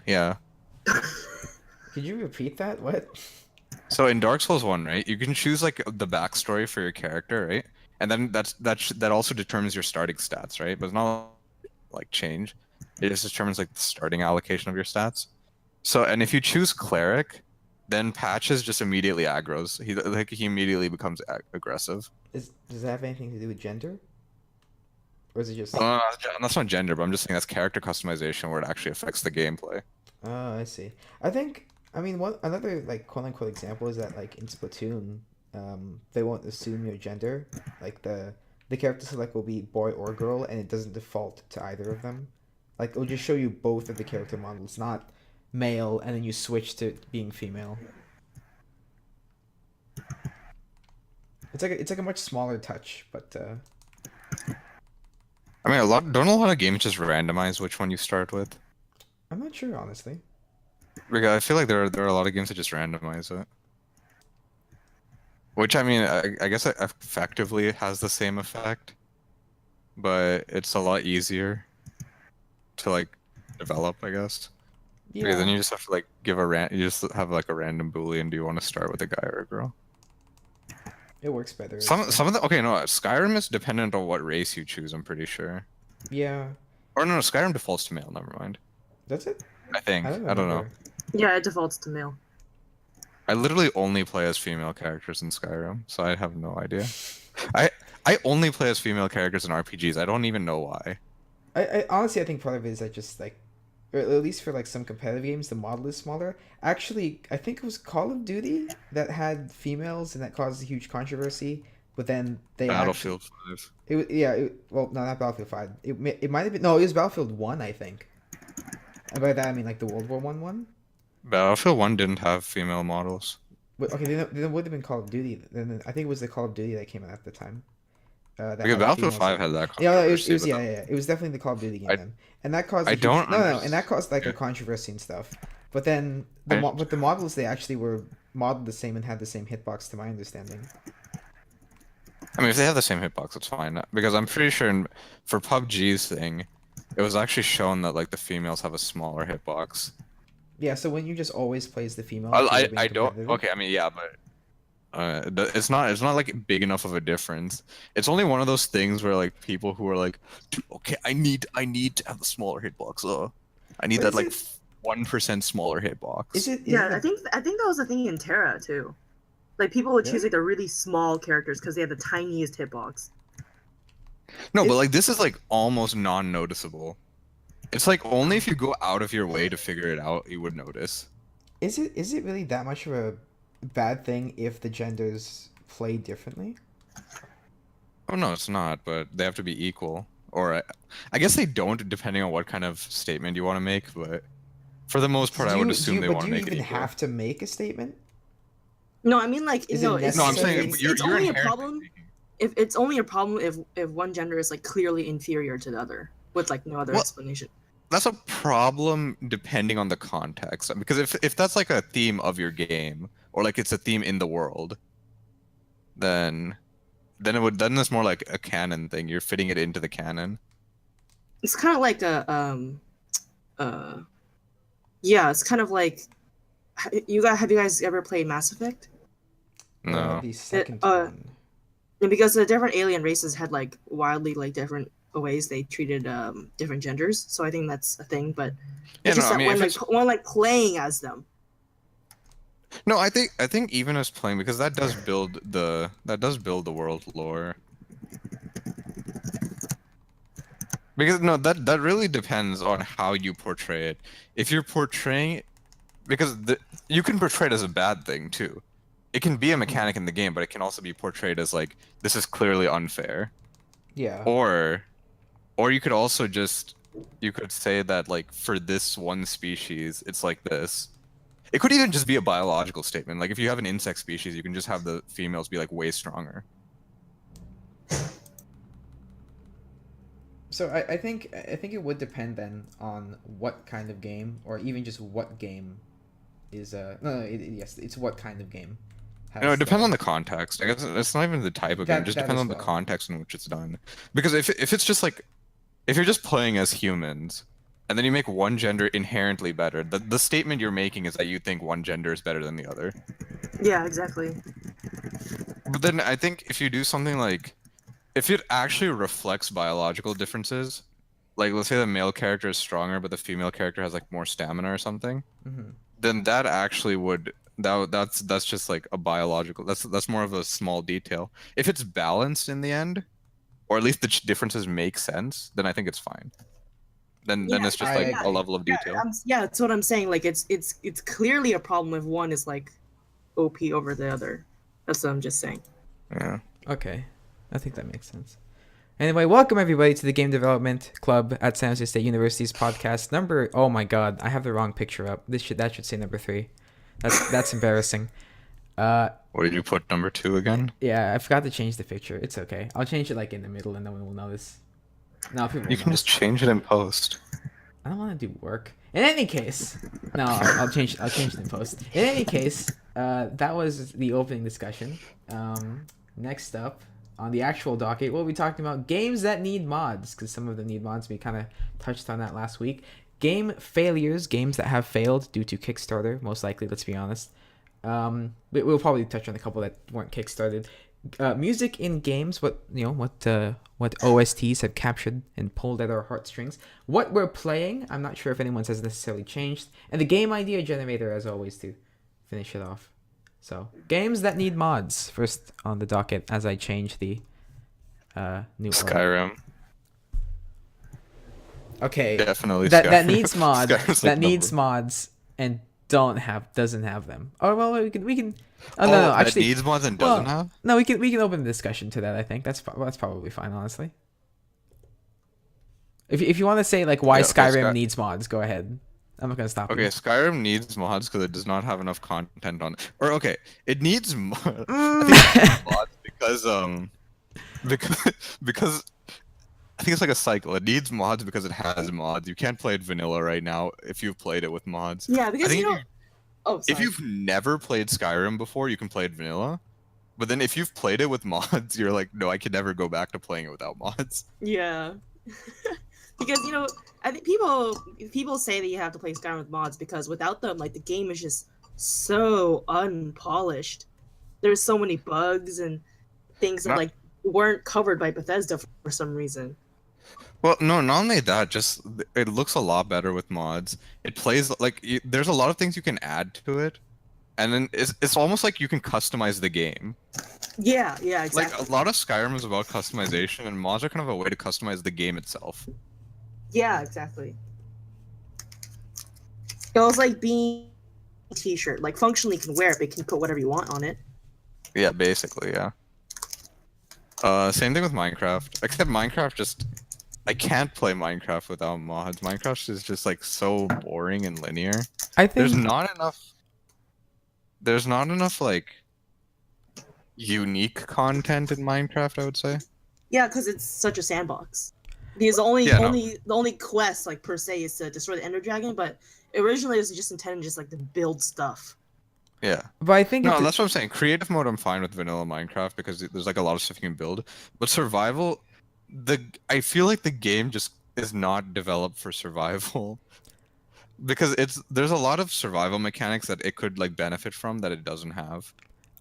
Yeah. Could you repeat that? What? So in Dark Souls 1, right, you can choose like the backstory for your character, right? And then that also determines your starting stats, right? But it's not like change. It just determines like the starting allocation of your stats. So and if you choose cleric, then Patches just immediately aggros. He immediately becomes aggressive. Does that have anything to do with gender, or is it just? Uh, that's not gender, but I'm just saying that's character customization where it actually affects the gameplay. Oh, I see. I think. I mean, one another like quote unquote example is that like in Splatoon, they won't assume your gender. Like the character select will be boy or girl, and it doesn't default to either of them. Like it'll just show you both of the character models, not male, and then you switch to being female. It's like a much smaller touch, but I mean, don't a lot of games just randomize which one you start with? I'm not sure honestly. Because I feel like there are a lot of games that just randomize it. Which I mean, I guess it effectively has the same effect, but it's a lot easier to like develop, I guess. Because then Yeah, you just have to like you just have like a random boolean. Do you want to start with a guy or a girl? it works better, I'd Some say. some of the okay, no, Skyrim is dependent on what race you choose. I'm pretty sure. Yeah, Or no, Skyrim defaults to male. Never mind. that's it. I I think. don't I don't know. remember. Yeah, it defaults to male. I literally only play as female characters in Skyrim, so I have no idea. I I only play as female characters in RPGs. I don't even know why. I honestly I think part of it is that just like, or at least for like some competitive games, the model is smaller. Actually, I think it was Call of Duty that had females and that caused a huge controversy. But then they actually Battlefield 5. it was yeah well no, not Battlefield 5. It might have been, no, it was Battlefield 1, I think. And by that I mean like the World War I one. Battlefield 1 didn't have female models. But okay, then it would have been Call of Duty. Then I think it was the Call of Duty that came out at the time. That Because had Battlefield females. 5 had that Yeah, no, it controversy, was but yeah, yeah, yeah. It was definitely the Call of Duty game I then, and that caused I a huge don't and that caused like a understand. controversy and stuff. But then I, but the models, they actually were modeled the same and had the same hitbox, to my understanding. I mean, if they have the same hitbox, it's fine. Because I'm pretty sure for PUBG's thing, it was actually shown that like the females have a smaller hitbox. Yeah, so when you just always plays the female if you're being I don't. competitive. Okay, I mean, yeah, but it's not like big enough of a difference. It's only one of those things where like people who are like, "Dude, okay, I need to have the smaller hitbox. I need But that like 1% smaller is hitbox." it Yeah, a I think that was the thing in Terra too. Like people would choose really like the really small characters because they have the tiniest hitbox. No, but is like this is like almost non-noticeable. It's like only if you go out of your way to figure it out, you would notice. is it really that much of a bad thing if the genders play differently? Oh no, it's not, but they have to be equal. Or I guess they don't, depending on what kind of statement you want to make, but for the most part, I would assume they want Do to you make it even equal. have to make a statement? No, I mean like Is it no, No, I'm necessary? saying it's you're only a inherently problem making. if it's only a problem if one gender is like clearly inferior to the other with like no other Well, explanation. that's a problem depending on the context. Because if that's like a theme of your game, or like it's a theme in the world, then then it's more like a canon thing. You're fitting it into the canon. It's kind of like a uh yeah, it's kind of like have you guys ever played Mass Effect? No. The second Uh, one. and because the different alien races had like wildly like different ways they treated different genders, so I think that's a thing. But Yeah, it's no, just I that mean if it's when like playing as them. no, I think even as playing because that does build the world lore. Because no, that really depends on how you portray it. If you're portraying because you can portray it as a bad thing too. It can be a mechanic in the game, but it can also be portrayed as like this is clearly unfair. Yeah. Or you could also just you could say that like for this one species, it's like this. It could even just be a biological statement. Like if you have an insect species, you can just have the females be like way stronger. So I think it would depend then on what kind of game, or even just what game is yes, it's what kind of game You know, it has depends the on the context. I guess it's not even the type of game. It just that depends as on the well. context in which it's done. Because if it's just like if you're just playing as humans, and then you make one gender inherently better. The statement you're making is that you think one gender is better than the other. Yeah, exactly. But then I think if you do something like, if it actually reflects biological differences, like let's say the male character is stronger, but the female character has like more stamina or something, Mm-hmm. then that actually would that's just like a biological. That's more of a small detail. If it's balanced in the end, or at least the differences make sense, then I think it's fine. Then Yeah, it's just I like a agree. level of detail. Yeah, that's what I'm saying. Like it's clearly a problem if one is like OP over the other. That's what I'm just saying. Yeah. Okay, I think that makes sense. Anyway, welcome everybody to the Game Development Club at San Jose State University's podcast number. Oh my God, I have the wrong picture up. That should say number 3. That's embarrassing. What did you put number 2 again? Yeah, I forgot to change the picture. It's okay. I'll change it like in the middle, and no one will notice. No, people You will can just notice. change it in post. I don't want to do work. In any case, no, I'll change it in post. In any case, that was the opening discussion. Next up on the actual docket, we'll be talking about games that need mods, because some of them need mods. We kind of touched on that last week. Game failures, games that have failed due to Kickstarter, most likely. Let's be honest. We'll probably touch on a couple that weren't kickstarted. Music in games, what OSTs have captured and pulled at our heartstrings. What we're playing, I'm not sure if anyone's has necessarily changed, and the game idea generator, as always, to finish it off. So games that need mods first on the docket as I change the new order. Skyrim. Okay, Definitely that Skyrim. needs mods. Skyrim's That like needs number- mods and doesn't have them. Oh well, we can. Oh, Oh, no, that actually, needs mods and well, doesn't have? no, we can open the discussion to that. I think that's probably fine, honestly. If you want to say like why Yeah, okay, Skyrim needs mods, go ahead. I'm not gonna stop Okay, you. Skyrim needs mods because it does not have enough content on it. Or okay, it needs mods. I think it needs mods because I think it's like a cycle. It needs mods because it has mods. You can't play it vanilla right now if you've played it with mods. Yeah, I because think you know. Oh, if sorry. you've never played Skyrim before, you can play it vanilla. But then if you've played it with mods, you're like, no, I can never go back to playing it without mods. Yeah. Because you know, I think people say that you have to play Skyrim with mods because without them, like the game is just so unpolished. There's so many bugs and things that Not- like weren't covered by Bethesda for some reason. Well, no, not only that, just it looks a lot better with mods. It plays like there's a lot of things you can add to it, and then it's almost like you can customize the game. Yeah, exactly. Like a lot of Skyrim is about customization, and mods are kind of a way to customize the game itself. Yeah, exactly. It was like being a t-shirt. Like functionally you can wear it, but you can put whatever you want on it. Yeah, basically, yeah. Same thing with Minecraft, except Minecraft just I can't play Minecraft without mods. Minecraft is just like so boring and linear. I think There's not enough like unique content in Minecraft, I would say. Yeah, because it's such a sandbox. Because the only quest like per se is to destroy the Ender Dragon, but originally it was just intended just like to build stuff. Yeah. but I think No, that's what I'm saying. Creative mode, I'm fine with vanilla Minecraft because there's like a lot of stuff you can build. But survival, I feel like the game just is not developed for survival. Because there's a lot of survival mechanics that it could like benefit from that it doesn't have.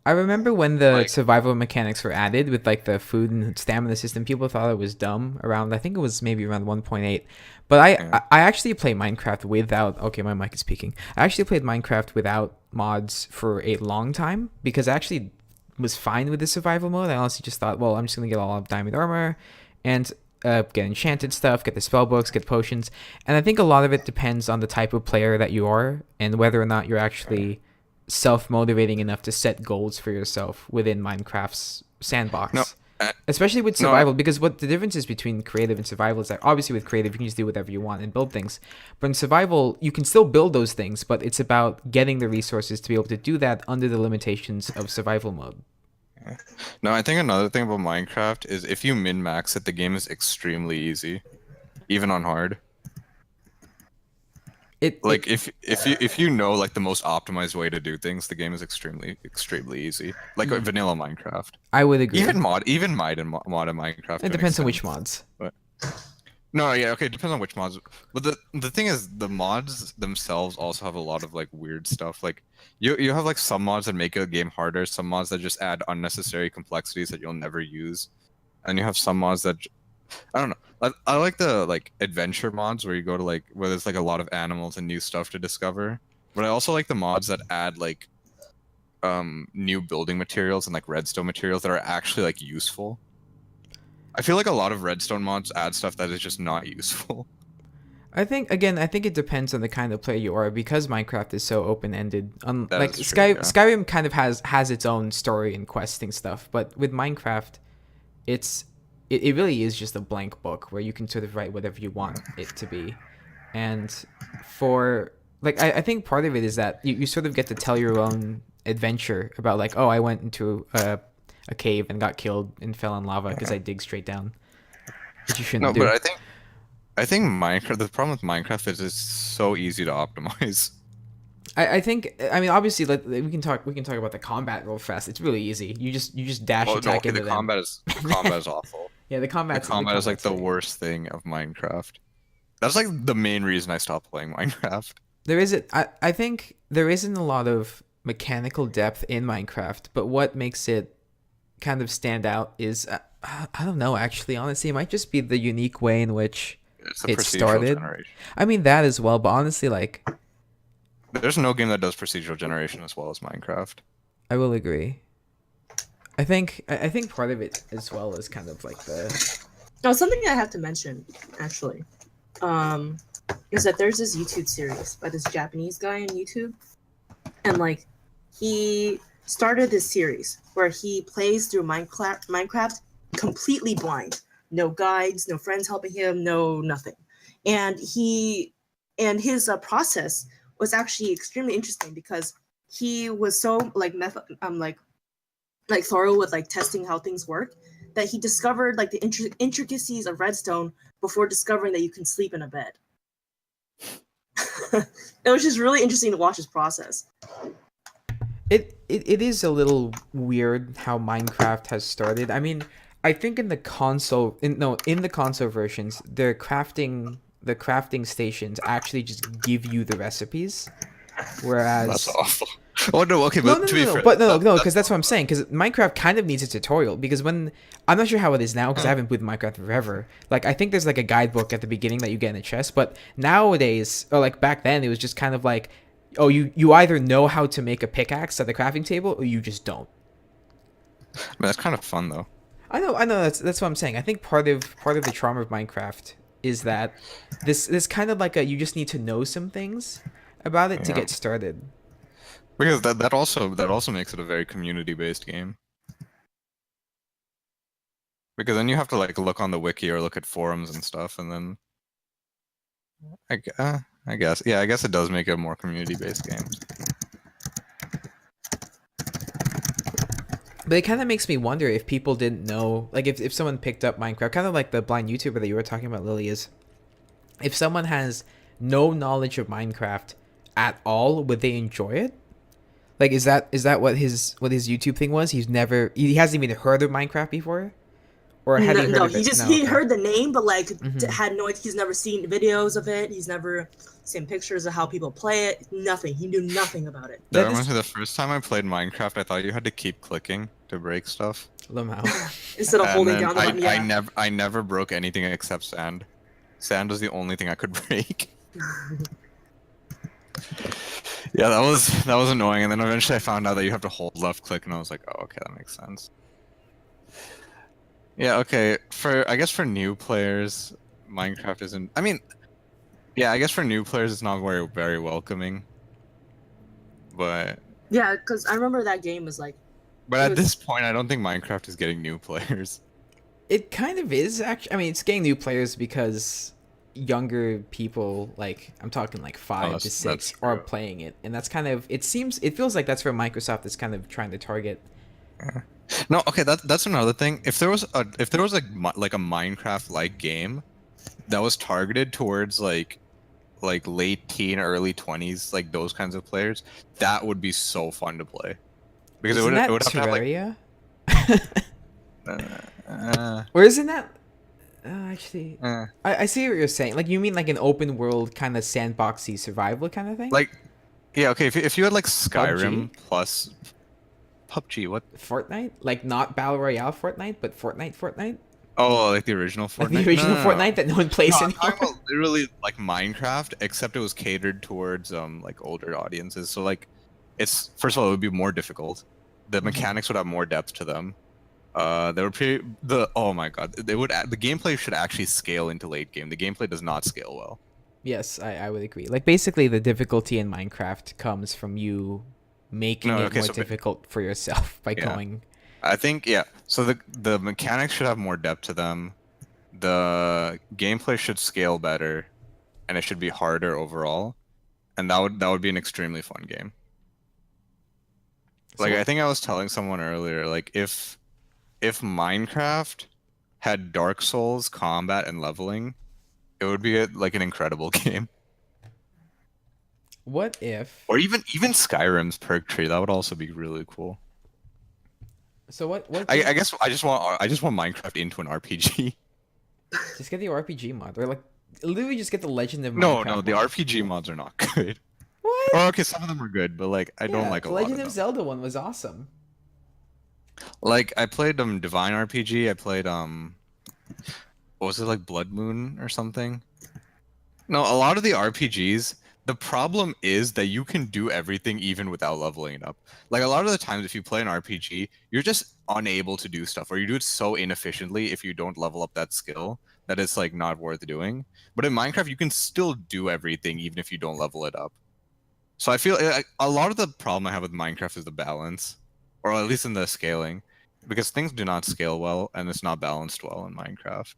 I remember when the Like- survival mechanics were added with like the food and stamina system, people thought it was dumb around, I think it was maybe around 1.8. But Yeah. I actually play Minecraft without, okay, my mic is speaking. I actually played Minecraft without mods for a long time because I actually was fine with the survival mode. I honestly just thought, well, I'm just going to get all of diamond armor and get enchanted stuff, get the spell books, get potions. And I think a lot of it depends on the type of player that you are and whether or not you're actually self-motivating enough to set goals for yourself within Minecraft's sandbox. No, Especially with survival, because what the difference is between creative and survival is that obviously with creative you can just do whatever you want and build things. But in survival, you can still build those things, but it's about getting the resources to be able to do that under the limitations of survival mode. No, I think another thing about Minecraft is if you min-max it, the game is extremely easy, even on hard. Like if you know like the most optimized way to do things, the game is extremely easy. Like vanilla Minecraft. I would agree. Even mod in Minecraft. It depends on which mods. No, yeah, okay, it depends on which mods. But the thing is, the mods themselves also have a lot of like weird stuff. Like you have like some mods that make a game harder, some mods that just add unnecessary complexities that you'll never use, and you have some mods that I don't know. I like the like adventure mods where you go to like where there's like a lot of animals and new stuff to discover. But I also like the mods that add like new building materials and like redstone materials that are actually like useful. I feel like a lot of redstone mods add stuff that is just not useful. I think it depends on the kind of player you are because Minecraft is so open ended. That Like is true, yeah. Skyrim kind of has its own story and questing stuff, but with Minecraft, it really is just a blank book where you can sort of write whatever you want it to be, and for like I think part of it is that you sort of get to tell your own adventure about like, oh, I went into a cave and got killed and fell in lava because I dig straight down, which you shouldn't No, do. but I think Minecraft. The problem with Minecraft is it's so easy to optimize. I think I mean obviously we can talk about the combat real fast. It's really easy. You just dash Well, no, attack okay, into the them. combat is awful. Yeah, the The combat's combat is like the really- worst thing of Minecraft. That's like the main reason I stopped playing Minecraft. There isn't. I think there isn't a lot of mechanical depth in Minecraft, but what makes it kind of stand out is I don't know. Actually, honestly, it might just be the unique way in which It's the it procedural started. generation. I mean that as well, but honestly, like There's no game that does procedural generation as well as Minecraft. I will agree. I think part of it as well is kind of like the No, something I have to mention actually, is that there's this YouTube series by this Japanese guy on YouTube, and like he started this series where he plays through Minecraft completely blind, no guides, no friends helping him, no nothing, and his process was actually extremely interesting because he was so like like thorough with like testing how things work that he discovered like the intricacies of redstone before discovering that you can sleep in a bed. It was just really interesting to watch his process. It is a little weird how Minecraft has started. I mean, I think in the console in the console versions, the crafting stations actually just give you the recipes, whereas That's awful. Oh no, okay, no, but to be fair, but no, because that's what I'm saying. Because Minecraft kind of needs a tutorial. Because when I'm not sure how it is now, because I haven't played Minecraft forever. Like I think there's like a guidebook at the beginning that you get in a chest. But nowadays, or like back then, it was just kind of like, oh, you either know how to make a pickaxe at the crafting table, or you just don't. I mean, that's kind of fun though. I know. That's what I'm saying. I think part of the charm of Minecraft is that this kind of like you just need to know some things about it to Yeah. get started. Because that also makes it a very community based game. Because then you have to like look on the wiki or look at forums and stuff, and then I guess it does make it a more community based game. But it kind of makes me wonder if people didn't know, like if someone picked up Minecraft, kind of like the blind YouTuber that you were talking about, Lily, is if someone has no knowledge of Minecraft at all, would they enjoy it? Like, is that what his YouTube thing was? He hasn't even heard of Minecraft before, or had he heard of it? He heard the name, but like Mhm. had no. He's never seen videos of it. He's never seen pictures of how people play it. Nothing. He knew nothing about it. That reminds me, the first time I played Minecraft, I thought you had to keep clicking to break stuff. Lamau. Instead of And holding then down the button. Yeah. I never broke anything except sand. Sand was the only thing I could break. Yeah, that was annoying. And then eventually I found out that you have to hold left click, and I was like, oh, okay, that makes sense. Yeah, okay. I guess for new players, Minecraft isn't. I mean, yeah, I guess for new players it's not very welcoming. But Yeah, because I remember that game was like. at this point, I don't think Minecraft is getting new players. It kind of is actually. I mean, it's getting new players because younger people, like I'm talking like 5 to 6, that's are true. playing it, and that's kind of. It feels like that's where Microsoft is kind of trying to target. No, okay, that's another thing. If there was like a Minecraft like game that was targeted towards like late teen, early 20s, like those kinds of players, that would be so fun to play. Because Isn't it would have to have like Terraria? uh, Or isn't that? Actually, Eh. I see what you're saying. Like, you mean like an open world kind of sandboxy survival kind of thing? Like, yeah, okay. If you had like PUBG? Skyrim plus PUBG, what? Fortnite? Like, not Battle Royale Fortnite, but Fortnite? Oh, like the original Like the Fortnite? No, original no, no. Fortnite that no one No, plays I'm anymore? talking about literally like Minecraft, except it was catered towards like older audiences. So like, it's first of all, it would be more difficult. The Mhm. mechanics would have more depth to them. They were pretty. Oh my god, the gameplay should actually scale into late game. The gameplay does not scale well. Yes, I would agree. Like, basically, the difficulty in Minecraft comes from you making No, it okay, more so difficult for yourself by yeah, going. I think yeah. So the mechanics should have more depth to them. The gameplay should scale better, and it should be harder overall. And that would be an extremely fun game. Like I So, think I was telling someone earlier, like if Minecraft had Dark Souls combat and leveling, it would be like an incredible game. what if? Or even Skyrim's perk tree, that would also be really cool. So what? I guess I just want Minecraft into an RPG. Just get the RPG mod, or like literally just get the Legend of No, Minecraft no, the mod. RPG mods are not good. What? Or okay, some of them are good, but like I don't Yeah, like a the lot Legend of of them. Zelda one was awesome. Like I played Divine RPG. I played what was it like Blood Moon or something? No, a lot of the RPGs, the problem is that you can do everything even without leveling it up. Like a lot of the times if you play an RPG, you're just unable to do stuff or you do it so inefficiently if you don't level up that skill that it's like not worth doing. But in Minecraft you can still do everything even if you don't level it up. So I feel a lot of the problem I have with Minecraft is the balance, or at least in the scaling, because things do not scale well and it's not balanced well in Minecraft.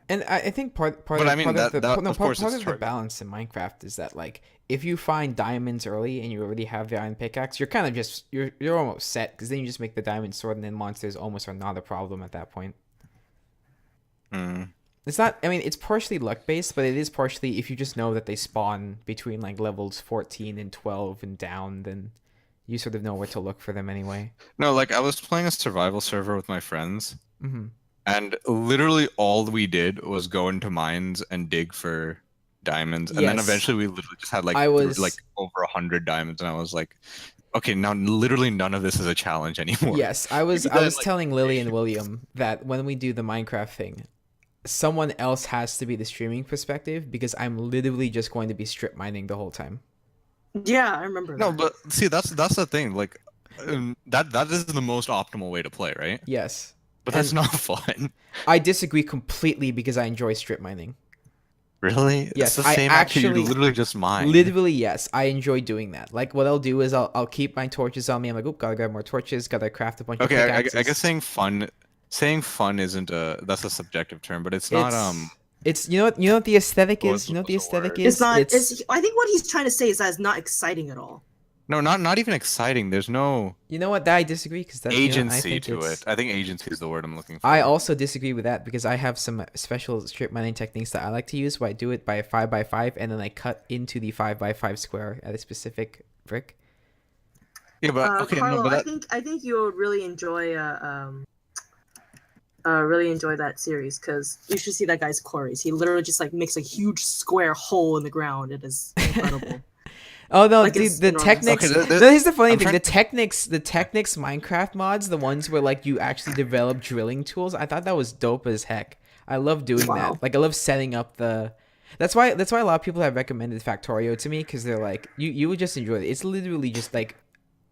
And I think part But I of mean part of that the that no, of course part it's of the targeted. balance in Minecraft is that, like, if you find diamonds early and you already have the iron pickaxe, you're kind of just you're almost set, because then you just make the diamond sword and then monsters almost are not a problem at that point. Mm. It's not. I mean, it's partially luck based, but it is partially if you just know that they spawn between like levels 14 and 12 and down, then you sort of know where to look for them anyway. No, like I was playing a survival server with my friends, Hmm. and literally all we did was go into mines and dig for diamonds, and then Yes, eventually we literally just had like I like was. over 100 diamonds, and I was like, okay, now literally none of this is a challenge anymore. Yes, I You was. do I that in was like telling Lily and 3 days. William that when we do the Minecraft thing, someone else has to be the streaming perspective, because I'm literally just going to be strip mining the whole time. Yeah, I remember No, that. but see, that's the thing. Like, that is the most optimal way to play, right? Yes, But that's and not fun. I disagree completely because I enjoy strip mining. Really? It's Yes, the I same activity. You actually literally just mine. literally, yes, I enjoy doing that. Like, what I'll do is I'll keep my torches on me. I'm like, oh, gotta grab more torches. Gotta craft a bunch of Okay, I guess pickaxes. saying fun isn't that's a subjective term, but it's not It's you know what the aesthetic is. You know what what's the the aesthetic word? It's is. not. It's It's. I think what he's trying to say is that it's not exciting at all. No, not even exciting. There's no you know what, that I disagree, because that, you know, I agency think to it. it's. I think agency is the word I'm looking I for. also disagree with that, because I have some special strip mining techniques that I like to use, where I do it by a 5x5 and then I cut into the 5x5 square at a specific brick. Yeah, but okay, no, Carlo, but that I think you would really enjoy that series, because you should see that guy's quarries. He literally just like makes a huge square hole in the ground. It is incredible. Oh no, Like, dude, it's the enormous. okay. Technics. No, here's the funny I'm thing. trying. The Technics Minecraft mods, the ones where like you actually develop drilling tools. I thought that was dope as heck. I love doing Wow. that. Like, I love setting up the. That's why a lot of people have recommended Factorio to me, because they're like, you would just enjoy it. It's literally just like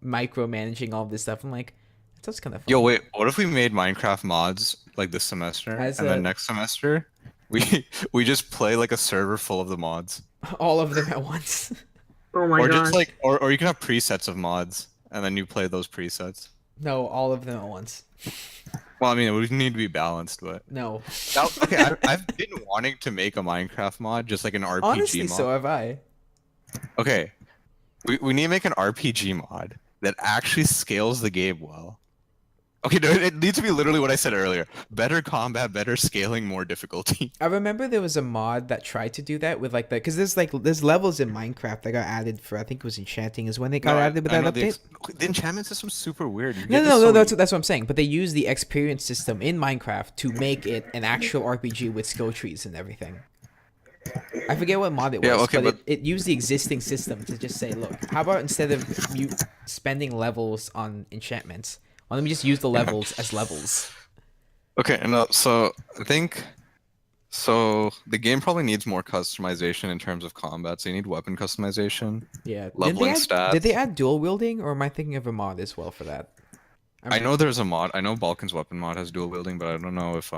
micromanaging all this stuff. I'm like, that's kind of fun. Yo, wait. What if we made Minecraft mods like this semester, As and then a next semester we just play like a server full of the mods, all of them at once. Oh my or gosh. just like, or you can have presets of mods, and then you play those presets. No, all of them at once. Well, I mean, it would need to be balanced, but No. okay. I've been wanting to make a Minecraft mod, just like an RPG Honestly, mod. so have I. Okay, we need to make an RPG mod that actually scales the game well. Okay, no, it needs to be literally what I said earlier. Better combat, better scaling, more difficulty. I remember there was a mod that tried to do that with like the because there's levels in Minecraft that got added for I think it was enchanting is when they got added with I that know update. the enchantment system's super weird. You No, get no, this no, so no, many- that's what I'm saying. But they use the experience system in Minecraft to make it an actual RPG with skill trees and everything. I forget what mod it was, Yeah, okay, but it used the existing system to just say, look, how about instead of you spending levels on enchantments, why don't we just use the levels as levels? Okay, and so I think so the game probably needs more customization in terms of combat. So you need weapon customization, Yeah. leveling Did they stats. add dual wielding, or am I thinking of a mod as well for that? I know there's a mod. I know Balkan's weapon mod has dual wielding, but I don't know if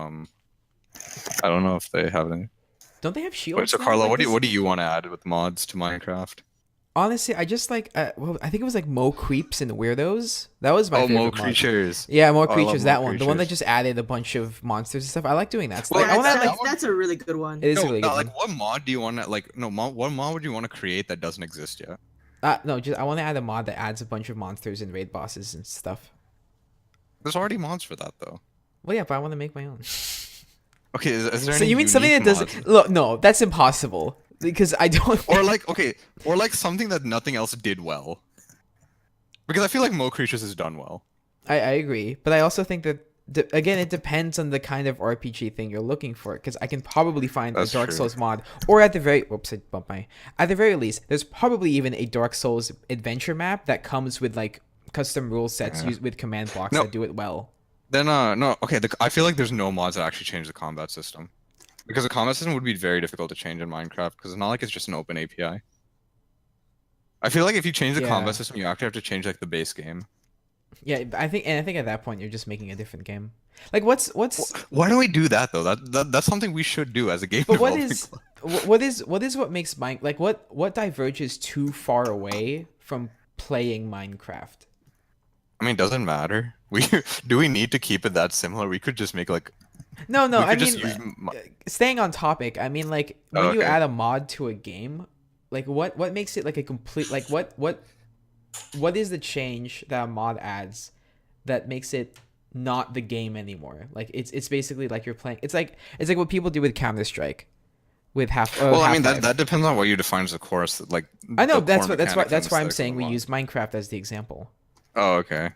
they have any. Don't they have Wait, shields? so now? Carlo, Like what do this- you want to add with mods to Minecraft? Honestly, I just like well, I think it was like Mo creeps and weirdos. That was my favorite Mo mod. creatures. Yeah, more Oh, I love creatures. Mo That one, the one that creatures. just added a bunch of monsters and stuff. I like doing that. So, Well, like, I want to that like one- that's a really good one. it is No, really not good. like what mod do you want to like? No, what mod would you want to create that doesn't exist yet? No, just I want to add a mod that adds a bunch of monsters and raid bosses and stuff. There's already mods for that though. Well, yeah, but I want to make my own. Okay, is there So any you mean something that unique doesn't mods? look? No, that's impossible because I don't. Or like okay, or like something that nothing else did well. Because I feel like Mo Creatures is done well. I agree, but I also think that again, it depends on the kind of RPG thing you're looking for. Because I can probably find That's a Dark true. Souls mod, or at the very at the very least, there's probably even a Dark Souls adventure map that comes with like custom rule sets Yeah. used with command blocks No. that do it well. Then no, okay. I feel like there's no mods that actually change the combat system, because the combat system would be very difficult to change in Minecraft because it's not like it's just an open API. I feel like if you change the Yeah. combat system, you actually have to change like the base game. Yeah, I think at that point you're just making a different game. Like what's Why don't we do that though? That's something we should do as a game. but what developing is what makes Mine like what diverges too far away from playing Minecraft? I mean, doesn't matter. Do we need to keep it that similar? We could just make like No, we I could just mean use staying on topic. I mean like when you Okay. add a mod to a game, like what makes it like a complete like what is the change that a mod adds that makes it not the game anymore? Like it's basically like you're playing. It's like what people do with Counter-Strike with well, I mean Half-Life. that depends on what you define as a course. Like I know the core that's mechanics and why I'm aesthetics of saying the we mod. use Minecraft as the example. Oh, okay.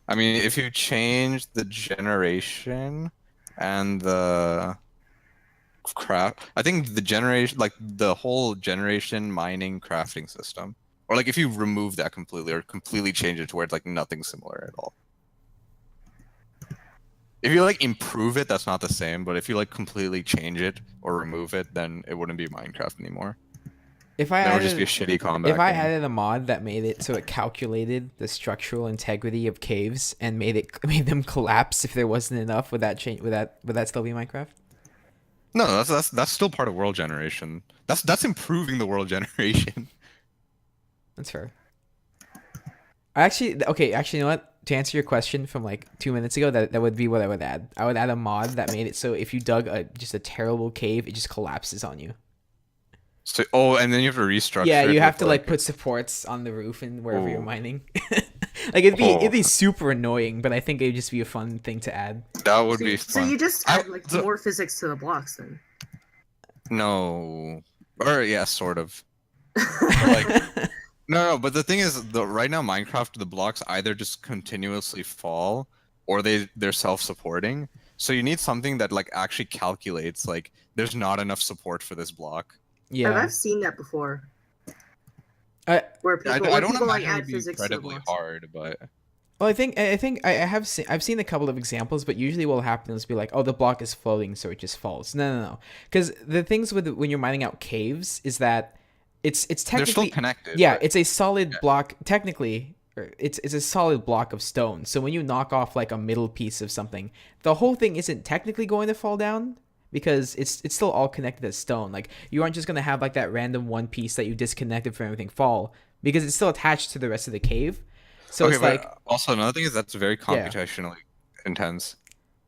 I mean, if you change the generation and the craft, I think the generation, like the whole generation mining crafting system, or like if you remove that completely or completely change it to where it's like nothing similar at all. If you like improve it, that's not the same. But if you like completely change it or remove it, then it wouldn't be Minecraft anymore. If I That would just be a added shitty combat. if I game. added a mod that made it so it calculated the structural integrity of caves and made them collapse if there wasn't enough, would that change? Would that still be Minecraft? No, that's still part of world generation. That's improving the world generation. That's fair. Actually, you know what? To answer your question from like 2 minutes ago, that would be what I would add. I would add a mod that made it so if you dug just a terrible cave, it just collapses on you. So, and then you have to restructure. Yeah, it you have with, to like put supports on the roof and wherever you're Oh. mining. Like it'd be Oh. super annoying, but I think it'd just be a fun thing to add. That would So, be so fun. you just I- add like so- more physics to the blocks then. No, or yeah, sort of. Like- No, but the thing is, right now Minecraft, the blocks either just continuously fall, or they're self-supporting. So you need something that like actually calculates like there's not enough support for this block. Yeah. I've seen that before. I- Where people, I where don't people like imagine it add would be physics to the incredibly blocks. hard, but Well, I think I've seen a couple of examples, but usually what will happen is be like, oh, the block is floating, so it just falls. No. Because the things with when you're mining out caves is that it's they're technically still connected. yeah, but- it's a solid Yeah. block technically. Or it's a solid block of stone. So when you knock off like a middle piece of something, the whole thing isn't technically going to fall down because it's still all connected as stone. Like you aren't just gonna have like that random one piece that you disconnected from everything fall because it's still attached to the rest of the cave. So okay, it's but like also another thing is that's very computationally intense.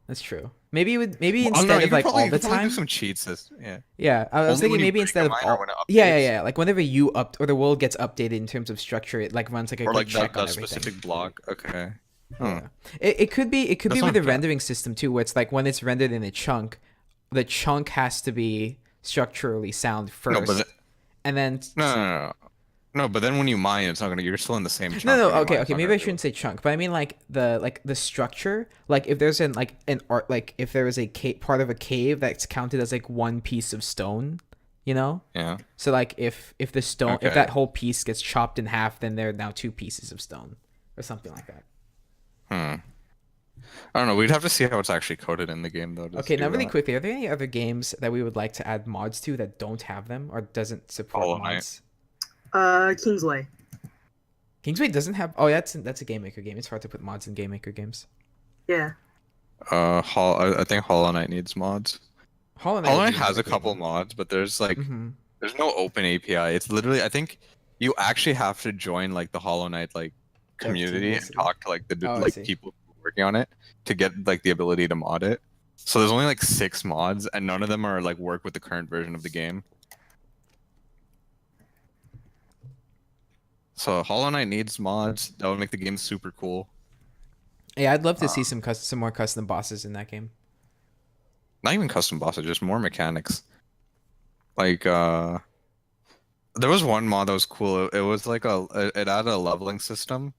that's true. Maybe Oh, no, instead you of could like probably- all you the could probably time. do some cheats. Yeah. Yeah, I was Only thinking when you maybe break instead a of mine all, or when it yeah, updates. like whenever or the world gets updated in terms of structure, it like runs like a Or quick like check that on everything. specific block. Okay. Hmm. Yeah. It could be That's with not the fair. rendering system too, where it's like when it's rendered in a chunk, the chunk has to be structurally sound No, but first, and then no. No, but then when you mine, it's not gonna. You're still in the same no, chunk no, when you okay, mine. It's okay. not Maybe gonna I do it. shouldn't say chunk, but I mean like the structure. Like if there's an art, like if there is a part of a cave that's counted as like one piece of stone, you know. Yeah. So like if the stone, if Okay. that whole piece gets chopped in half, then there are now two pieces of stone, or something like that. Hmm. I don't know. We'd have to see how it's actually coded in the game, though. Okay, Do now really that. quickly, are there any other games that we would like to add mods to that don't have them or doesn't support Hollow Knight. mods? Kingsway. Kingsway doesn't have. Oh, that's a Game Maker game. It's hard to put mods in Game Maker games. Yeah. I think Hollow Knight needs mods. Hollow Hollow Knight would be has a another great couple mod. mods, but there's like Mm-hmm. there's no open API. It's literally I think you actually have to join like the Hollow Knight like Dev community team, and talk to like the Oh, I like see. people who are working on it to get like the ability to mod it. So there's only like 6 mods, and none of them are like work with the current version of the game. So Hollow Knight needs mods. That would make the game super cool. Yeah, I'd love to Uh, see some more custom bosses in that game. Not even custom bosses, just more mechanics. Like there was one mod that was cool. It was like it added a leveling system.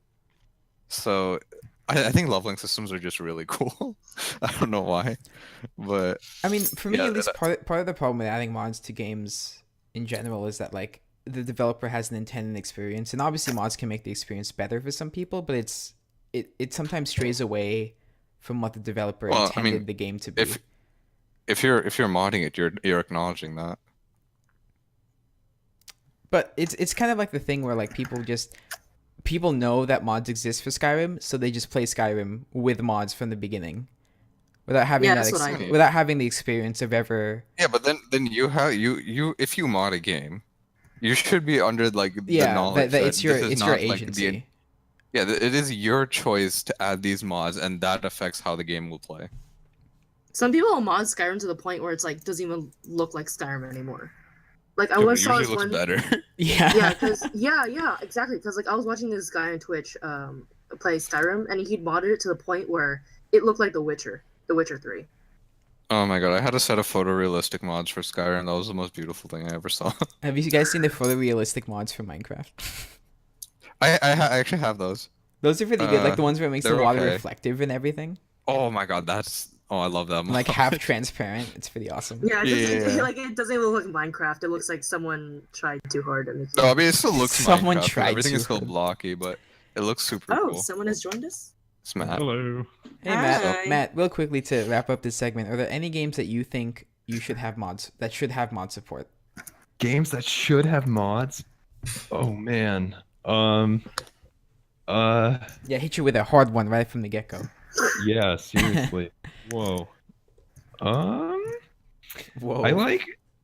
So I think leveling systems are just really cool. I don't know why, but I mean, for me yeah, at least, part of the problem with adding mods to games in general is that like the developer has an intended experience, and obviously mods can make the experience better for some people, but it sometimes strays away from what the developer well, I intended mean, the game to be. if you're modding it, you're acknowledging that. But it's kind of like the thing where like people know that mods exist for Skyrim, so they just play Skyrim with mods from the beginning, without having Yeah, that that's what I do. without having the experience of ever. Yeah, but then you have you if you mod a game, you should be under like the Yeah, knowledge that that it's your this is it's your not like agency. it is your choice to add these mods, and that affects how the game will play. Some people mod Skyrim to the point where it's like doesn't even look like Skyrim anymore. Like I Yeah, but once it saw usually this looks one. better. Yeah. Yeah, because yeah, exactly. Because like I was watching this guy on Twitch play Skyrim, and he'd modded it to the point where it looked like The Witcher 3. Oh my god, I had a set of photorealistic mods for Skyrim. That was the most beautiful thing I ever saw. Have you guys seen the photorealistic mods for Minecraft? I actually have those. Those are pretty good. Like the ones where it makes the they're water okay. reflective and everything, Oh my god, I love that mod. like half transparent. It's pretty awesome. Yeah, Yeah. like it doesn't even look like Minecraft. It looks like someone tried too hard to make it. No, I mean it still looks Someone Minecraft, 'cause tried everything is to. still blocky, but it looks super Oh, cool. someone has joined us. It's Matt. Hello. Hey Matt, Hi. Matt, real quickly to wrap up this segment, are there any games that you think you should have mods that should have mod support? Games that should have mods. Oh man. Yeah, hit you with a hard one right from the get go. Yeah, seriously. Whoa. Whoa.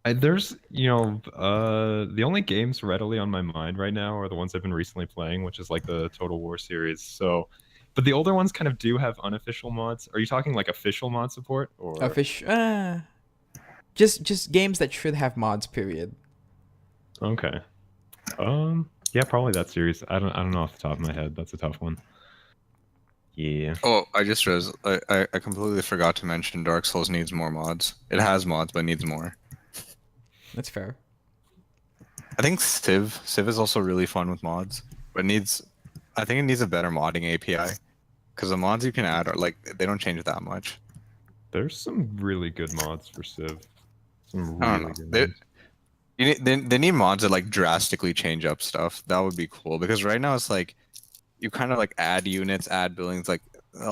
There's, the only games readily on my mind right now are the ones I've been recently playing, which is like the Total War series. So, but the older ones kind of do have unofficial mods. Are you talking like official mod support or? Just games that should have mods. Period. Okay. Yeah, probably that series. I don't know off the top of my head. That's a tough one. Yeah. Oh, I just realized I completely forgot to mention Dark Souls needs more mods. It has mods, but needs more. That's fair. I think Civ is also really fun with mods, but I think it needs a better modding API, because the mods you can add are like they don't change that much. There's some really good mods for Civ. Some I don't really know. good They, ones. they need mods that like drastically change up stuff. That would be cool, because right now it's like you kind of like add units, add buildings. Like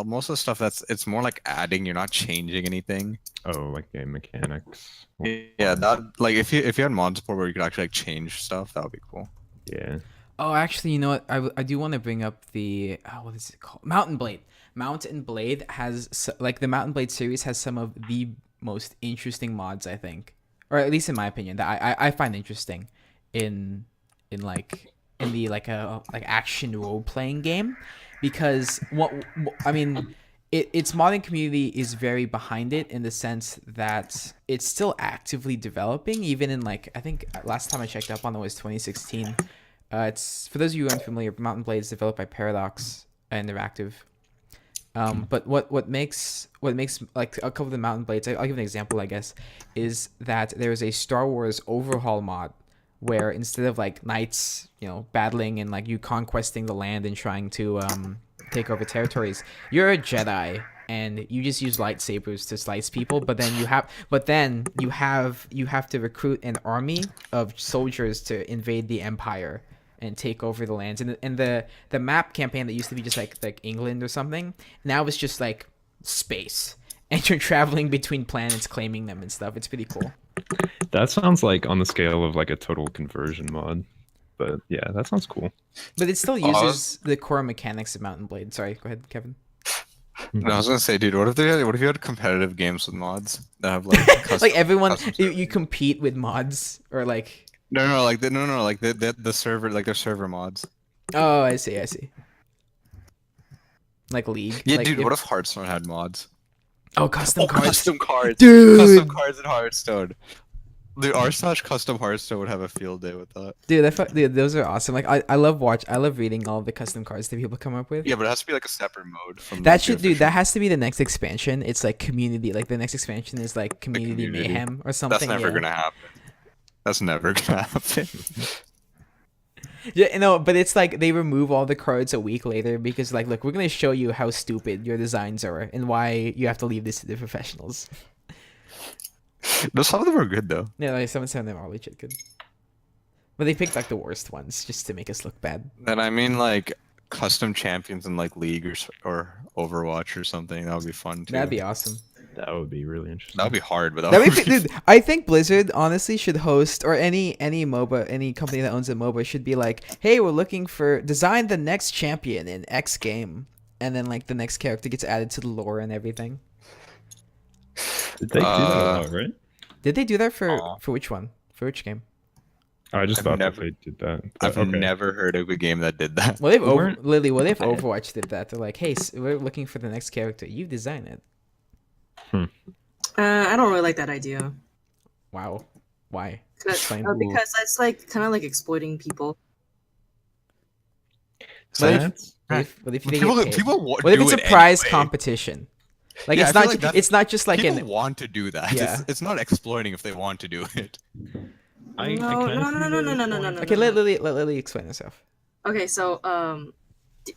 most of the stuff it's more like adding. You're not changing anything. Oh, like game mechanics. Yeah, that like if you had mod support where you could actually like change stuff, that would be cool. Yeah. Oh, actually, you know what? I do want to bring up the what is it called? Mountain Blade. Mountain Blade has like the Mountain Blade series has some of the most interesting mods, I think, or at least in my opinion, that I find interesting in the like action role playing game, because I mean, its modding community is very behind it in the sense that it's still actively developing, even in like I think last time I checked up on it was 2016. It's for those of you who aren't familiar, Mountain Blade is developed by Paradox Interactive. But what makes like a couple of the mountain blades, I'll give an example, I guess, is that there is a Star Wars Overhaul mod where instead of like knights, battling and like you conquesting the land and trying to take over territories, you're a Jedi and you just use lightsabers to slice people. But then you have to recruit an army of soldiers to invade the Empire and take over the lands. And the map campaign that used to be just like England or something, now it's just like space, and you're traveling between planets, claiming them and stuff. It's pretty cool. That sounds like on the scale of like a total conversion mod. But yeah, that sounds cool. But it still uses the core mechanics of Mountain Blade. Sorry, go ahead, Kevin. No, I was gonna say, dude, what if you had competitive games with mods that have like Like everyone, custom you compete with mods or like. No, like the server, like their server mods. Oh, I see. Like League. Yeah, like dude, what if Hearthstone had mods? Oh, custom cards. Custom cards, Dude. Custom cards in Hearthstone. Dude, r/custom Hearthstone would have a field day with that. Dude, those are awesome. Like I love reading all the custom cards that people come up with. Yeah, but it has to be like a separate mode from That like, should, the dude. That official- has to be the next expansion. It's like community. Like the next expansion is like community community. mayhem or something. That's never gonna happen. That's never gonna happen. Yeah, but it's like they remove all the cards a week later because like, look, we're gonna show you how stupid your designs are and why you have to leave this to the professionals. No, some of them are good though. Yeah, like some of them are legit good. But they picked like the worst ones just to make us look bad. And I mean like custom champions in like League or Overwatch or something. That would be fun too. That'd be awesome. That would be really interesting. That would be hard, but That would be, dude, I think Blizzard honestly should host, or any MOBA, any company that owns a MOBA should be like, hey, we're looking for design the next champion in X game, and then like the next character gets added to the lore and everything. Did they do that a lot, right? Did they do that for which one? For which game? I just I've thought never- that they did that. I've Okay. never heard of a game that did that. What if Weren't- Lily? What if Overwatch did that? They're like, hey, we're looking for the next character. You design it. I don't really like that idea. Wow. Why? Because that's like kind of like exploiting people. What if, Science? what if they get paid? People What if do it's a it prize anyway. competition? Like Yeah, it's I feel not. like that's- It's not just like People an. want to do that. Yeah. It's not exploiting if they want to do it. No. Okay, let Lily explain herself. Okay, so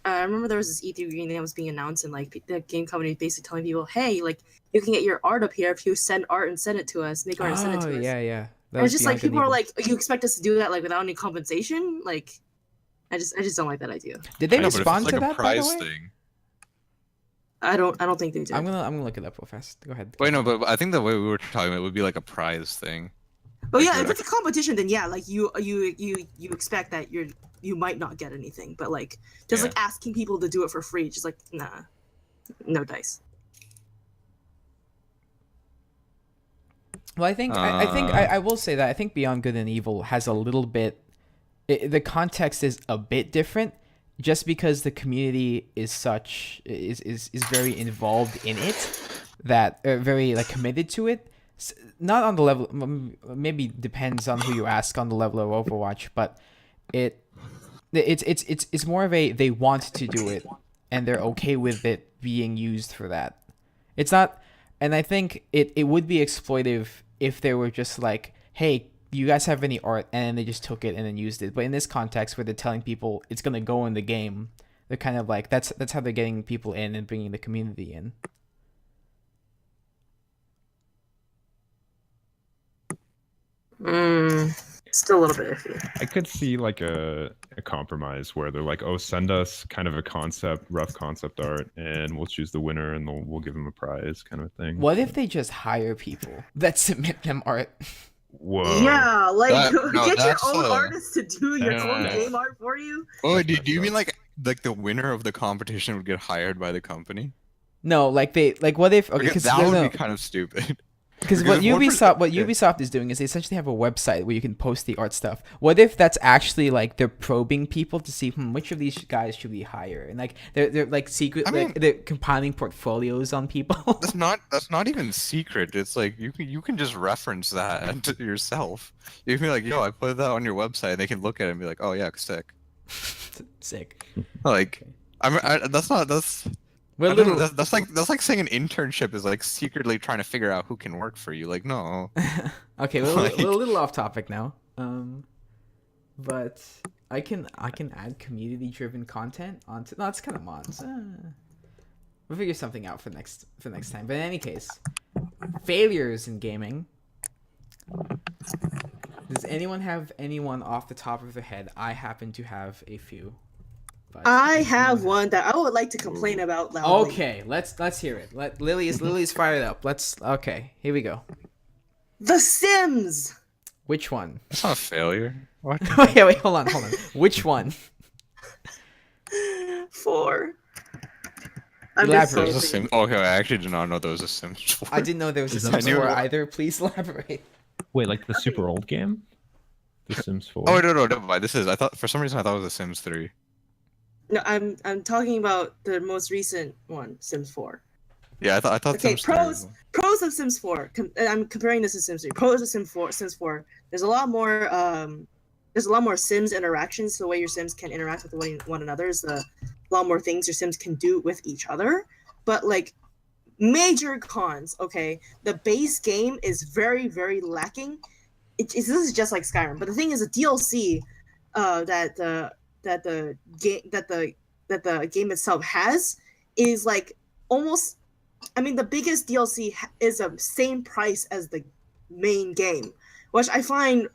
I remember there was this E3 game that was being announced, and like the game company basically telling people, "Hey, like you can get your art up here if you send art and send it to us, make art and send it to us." Yeah. That And was it's just like Beyond Good people are and like, "You expect us to do that like without any compensation?" Like, I just don't like that idea. Evil. Did they I know, but if respond it's to like a that? By the prize way, thing. I don't think they do. I'm gonna look it up real fast. Go ahead. Wait, no, but I think the way we were talking about it would be like a prize thing. But yeah, like, if it's a competition, then yeah, like you expect that you might not get anything, but like just like asking people to do it for free, just like nah, no dice. Well, I think I will say that I think Beyond Good and Evil has a little bit. The context is a bit different, just because the community is very involved in it, that very like committed to it. Not on the level, maybe depends on who you ask on the level of Overwatch, but it's more of a they want to do it and they're okay with it being used for that. It's not, and I think it would be exploitive if they were just like, hey, you guys have any art, and then they just took it and then used it. But in this context where they're telling people it's gonna go in the game, they're kind of like that's how they're getting people in and bringing the community in. Still a little bit iffy. I could see like a compromise where they're like, oh, send us kind of a rough concept art, and we'll choose the winner and we'll give them a prize kind of thing. What if they just hire people that submit them art? Whoa. Yeah, like No, get your that's, own artist to do your own no. game art for you. Oh, do you mean like the winner of the competition would get hired by the company? No, like what if okay, Because because that would be kind of stupid. Because Because what one person- Ubisoft is doing is they essentially have a website where you can post the art stuff. What if that's actually like they're probing people to see which of these guys should we hire, and like they're like secret, I mean- like they're compiling portfolios on people. That's not even secret. It's like you can just reference that to yourself. You can be like, yo, I put that on your website. And they can look at it and be like, oh yeah, sick. Sick. Like, that's We're I don't know, little. that's like saying an internship is like secretly trying to figure out who can work for you. Like, no. Okay, Like- we're a little off topic now. But I can add community driven content onto. No, it's kind of mods. We'll figure something out for next time. But in any case, failures in gaming. Does anyone have anyone off the top of their head? I happen to have a few. But I if have anyone one that I would like to complain about loudly. Okay, let's hear it. Lily's fired up. Okay, here we go. The Sims. Which one? That's not a failure. What? Okay, wait, hold on. Which one? 4. Elaborate. There was a Sim. Okay, I actually did not know there was a Sims 4. I didn't know there was a Is that Sims new? 4 either. Please elaborate. Wait, like the super old game? The Sims 4? Oh no, never mind. I thought for some reason I thought it was a Sims 3. No, I'm talking about the most recent one, Sims 4. Yeah, I thought Okay, Sims 3 was- pros of Sims 4. I'm comparing this to Sims 3. Pros of Sims 4. There's a lot more Sims interactions. The way your Sims can interact with one another is a lot more things your Sims can do with each other. But like major cons, okay, the base game is very, very lacking. This is just like Skyrim, but the thing is, the DLC that the game itself has is like almost. I mean, the biggest DLC is the same price as the main game, which I find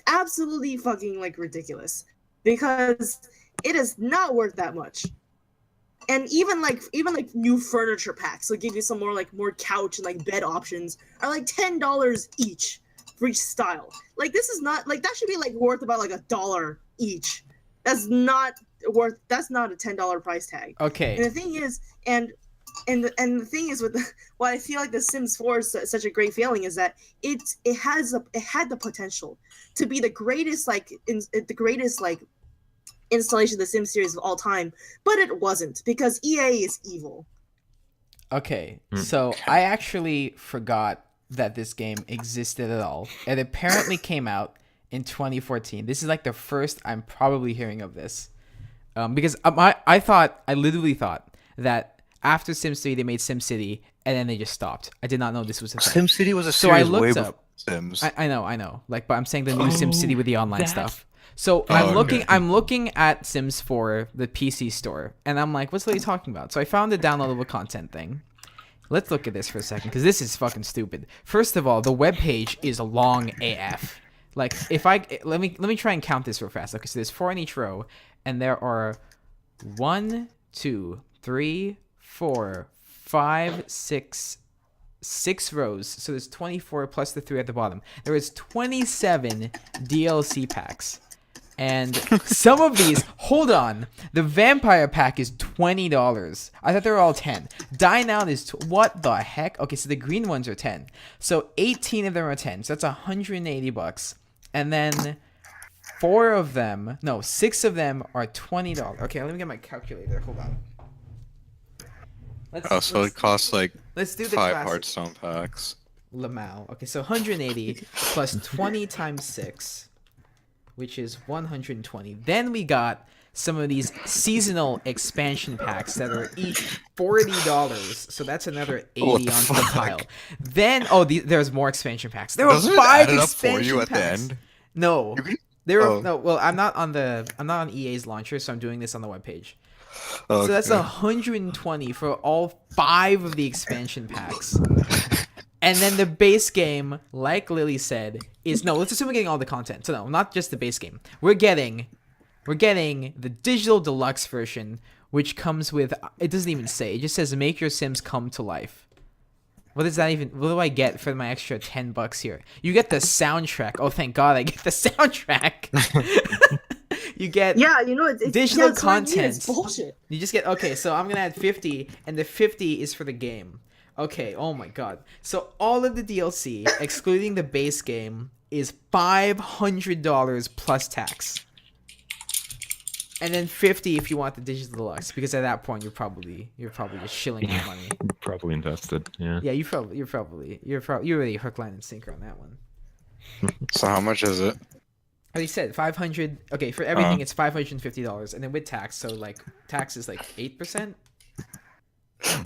absolutely fucking like ridiculous because it is not worth that much. And even like new furniture packs, like give you some more couch and like bed options are like $10 each for each style. Like this is not like that should be like worth about like $1 each. That's not a $10 price tag. Okay. And the thing is, and the thing is with why I feel like The Sims 4 is such a great feeling is that it had the potential to be the greatest installation of the Sims series of all time, but it wasn't because EA is evil. Okay, so I actually forgot that this game existed at all. It apparently came out in 2014. This is like the first I'm probably hearing of this. Because I literally thought that after Sims 3 they made SimCity and then they just stopped. I did not know this was a thing. SimCity was a So I series way looked before up. Sims. I know. Like, but I'm saying the new SimCity with the online that's- stuff. So okay. I'm looking at Sims 4, the PC store, and I'm like, what's Lily talking about? So I found the downloadable content thing. Let's look at this for a second, because this is fucking stupid. First of all, the webpage is long AF. Like, let me try and count this real fast. Okay, so there's 4 in each row, and there are 1, 2, 3, 4, 5, 6 rows. So there's 24 plus the 3 at the bottom. There is 27 DLC packs. And some of these, hold on, the vampire pack is $20. I thought they were all 10. Dine Out is, what the heck? Okay, so the green ones are 10. So 18 of them are 10. So that's $180. And then 6 of them are $20. Okay, let me get my calculator. Hold on. So it costs like let's do the 5 classic. Hearthstone packs. Lamau. Okay, so 180 plus 20 times 6, which is 120. Then we got some of these seasonal expansion packs that are each $40. So that's another 80 What the onto the fuck? pile. Then there's more expansion packs. There Doesn't were it 5 add it up for expansion you at the packs. end? No. You can- There were oh. no. Well, I'm not on EA's launcher, so I'm doing this on the webpage. Okay. So that's 120 for all 5 of the expansion packs. And then the base game, like Lily said, is let's assume we're getting all the content. So no, not just the base game. We're getting the digital deluxe version, which comes with, it doesn't even say, it just says make your Sims come to life. What do I get for my extra $10 here? You get the soundtrack. Oh, thank God I get the soundtrack. You get It's digital that's what I mean, content. It's bullshit. You just get, okay, so I'm gonna add 50, and the 50 is for the game. Okay, oh my God. So all of the DLC, excluding the base game, is $500 plus tax. And then 50 if you want the digital deluxe, because at that point you're probably just shilling your money. Probably invested. Yeah. Yeah, you're already hook, line, and sinker on that one. So how much is it? As you said, 500. Okay, for everything it's $550, and then with tax, so like tax is like 8%.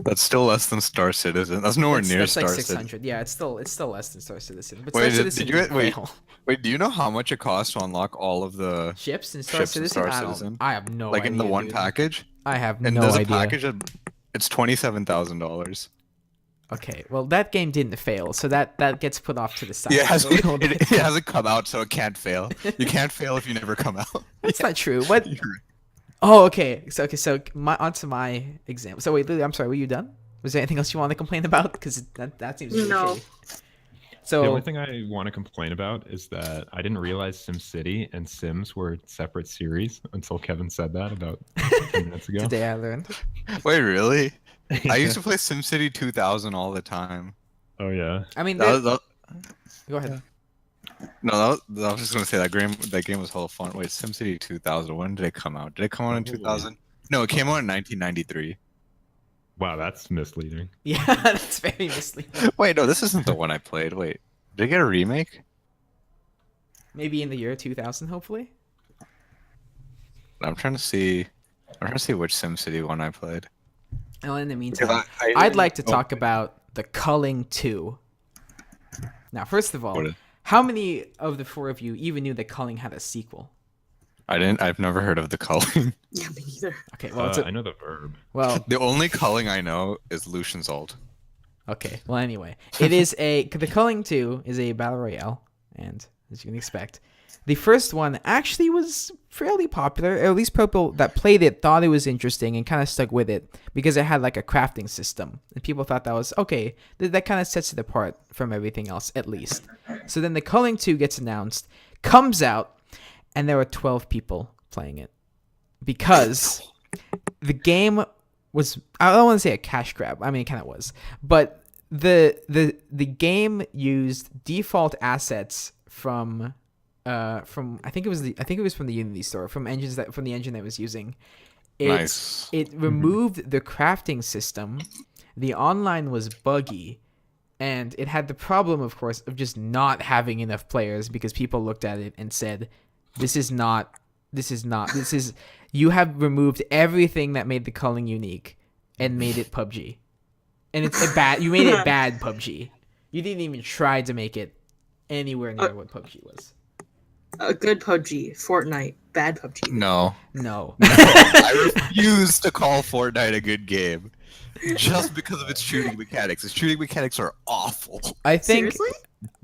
That's still less than Star Citizen. That's nowhere near That's Star like Citizen. 600. Yeah, it's still less than Star Citizen. But Wait, Star did Citizen you didn't wait? fail. Wait, do you know how much it costs to unlock all of the Ships in Star ships in Citizen? Star Citizen? I have no Like idea. in the one dude. package? I have And no there's a idea. package that it's $27,000. Okay, well that game didn't fail, so that gets put off to the side. Yeah, a little it bit. hasn't come out, so it can't fail. You can't fail if you never come out. That's not true. What? You're- Oh, okay. So onto my example. So wait, Lily, I'm sorry. Were you done? Was there anything else you want to complain about? Because that seems really No. shitty. So The only thing I want to complain about is that I didn't realize SimCity and Sims were separate series until Kevin said that about 10 minutes ago. today I learned. Wait, really? I used to play SimCity 2000 all the time. Oh yeah. I mean, That, go ahead. no, I was just gonna say that game was hella fun. Wait, SimCity 2000. When did it come out? Did it come out in Holy. 2000? No, it came out in 1993. Wow, that's misleading. Yeah, that's very misleading. Wait, no, this isn't the one I played. Wait, did it get a remake? Maybe in the year 2000, hopefully. I'm trying to see. I'm trying to see which SimCity one I played. Well, in the Because meantime, I I'd like to oh, talk about the Culling 2. Now, first of all, What is- how many of the four of you even knew that Culling had a sequel? I didn't. I've never heard of the culling. Yeah, me neither. Okay, well, I know the verb. well, The only culling I know is Lucian's ult. okay. Well, anyway, the Culling 2 is a battle royale, and as you can expect, the first one actually was fairly popular. Or at least people that played it thought it was interesting and kind of stuck with it because it had like a crafting system, and people thought that was okay. That kind of sets it apart from everything else, at least. So then the Culling 2 gets announced, comes out, and there were 12 people playing it because the game was, I don't want to say a cash grab. I mean, it kind of was, but the game used default assets from I think it was from the Unity store, from the engine that it was using. Nice. It removed the crafting system. The online was buggy, and it had the problem, of course, of just not having enough players because people looked at it and said, this is you have removed everything that made the Culling unique and made it PUBG. And you made it bad PUBG. You didn't even try to make it anywhere near what PUBG was. A good PUBG, Fortnite, bad PUBG. No. I refuse to call Fortnite a good game just because of its shooting mechanics. Its shooting mechanics are awful. I think Seriously?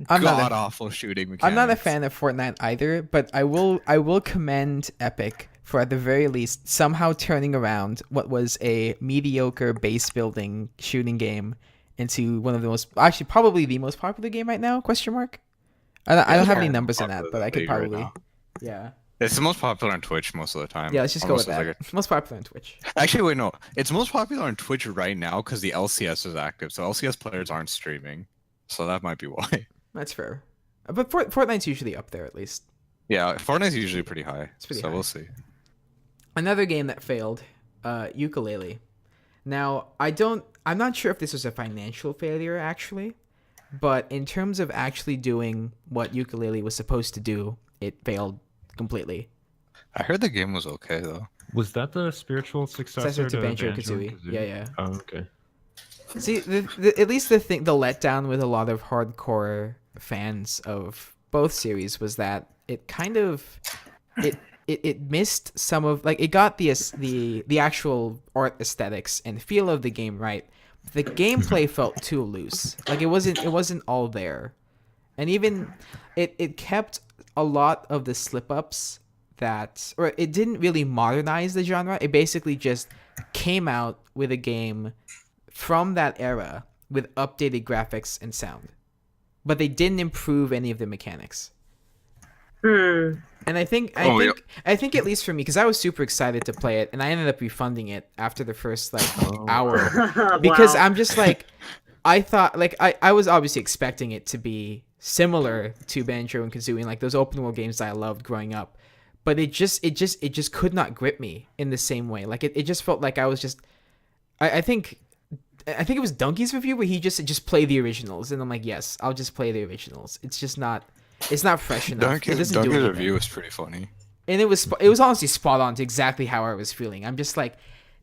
I'm not God a, awful shooting mechanics. I'm not a fan of Fortnite either, but I will commend Epic for at the very least somehow turning around what was a mediocre base building shooting game into one of the most, actually probably the most popular game right now, question mark. I don't have any numbers on that, but I could probably yeah. It's the most popular on Twitch most of the time. Yeah, let's just go with Almost that. as Most popular on Twitch. Actually, wait, no. It's most popular on Twitch right now because the LCS is active. So LCS players aren't streaming. So that might be why. That's fair. But Fortnite's usually up there at least. Yeah, Fortnite's usually pretty high. It's pretty so high. we'll see. Another game that failed, Ukulele. Now, I'm not sure if this was a financial failure actually, but in terms of actually doing what Ukulele was supposed to do, it failed completely. I heard the game was okay though. Was that the spiritual successor To to Banjo-Kazooie. Yeah. Oh, okay. See, at least the letdown with a lot of hardcore fans of both series was that it kind of it missed some of, like, it got the actual art aesthetics and feel of the game right. The gameplay felt too loose. Like it wasn't all there. And even it kept a lot of the slip ups or it didn't really modernize the genre. It basically just came out with a game from that era with updated graphics and sound. But they didn't improve any of the mechanics. And I think at least for me, because I was super excited to play it, and I ended up refunding it after the first hour because Wow. I'm just like, I thought, like, I was obviously expecting it to be similar to Banjo and Kazooie and like those open world games that I loved growing up, but it just could not grip me in the same way. Like it just felt like I was just, I think it was Donkey's review where he just play the originals, and I'm like, yes, I'll just play the originals. It's just not. It's not fresh enough. It doesn't do Donkey's anything. review was pretty funny. And it was honestly spot on to exactly how I was feeling. I'm just like,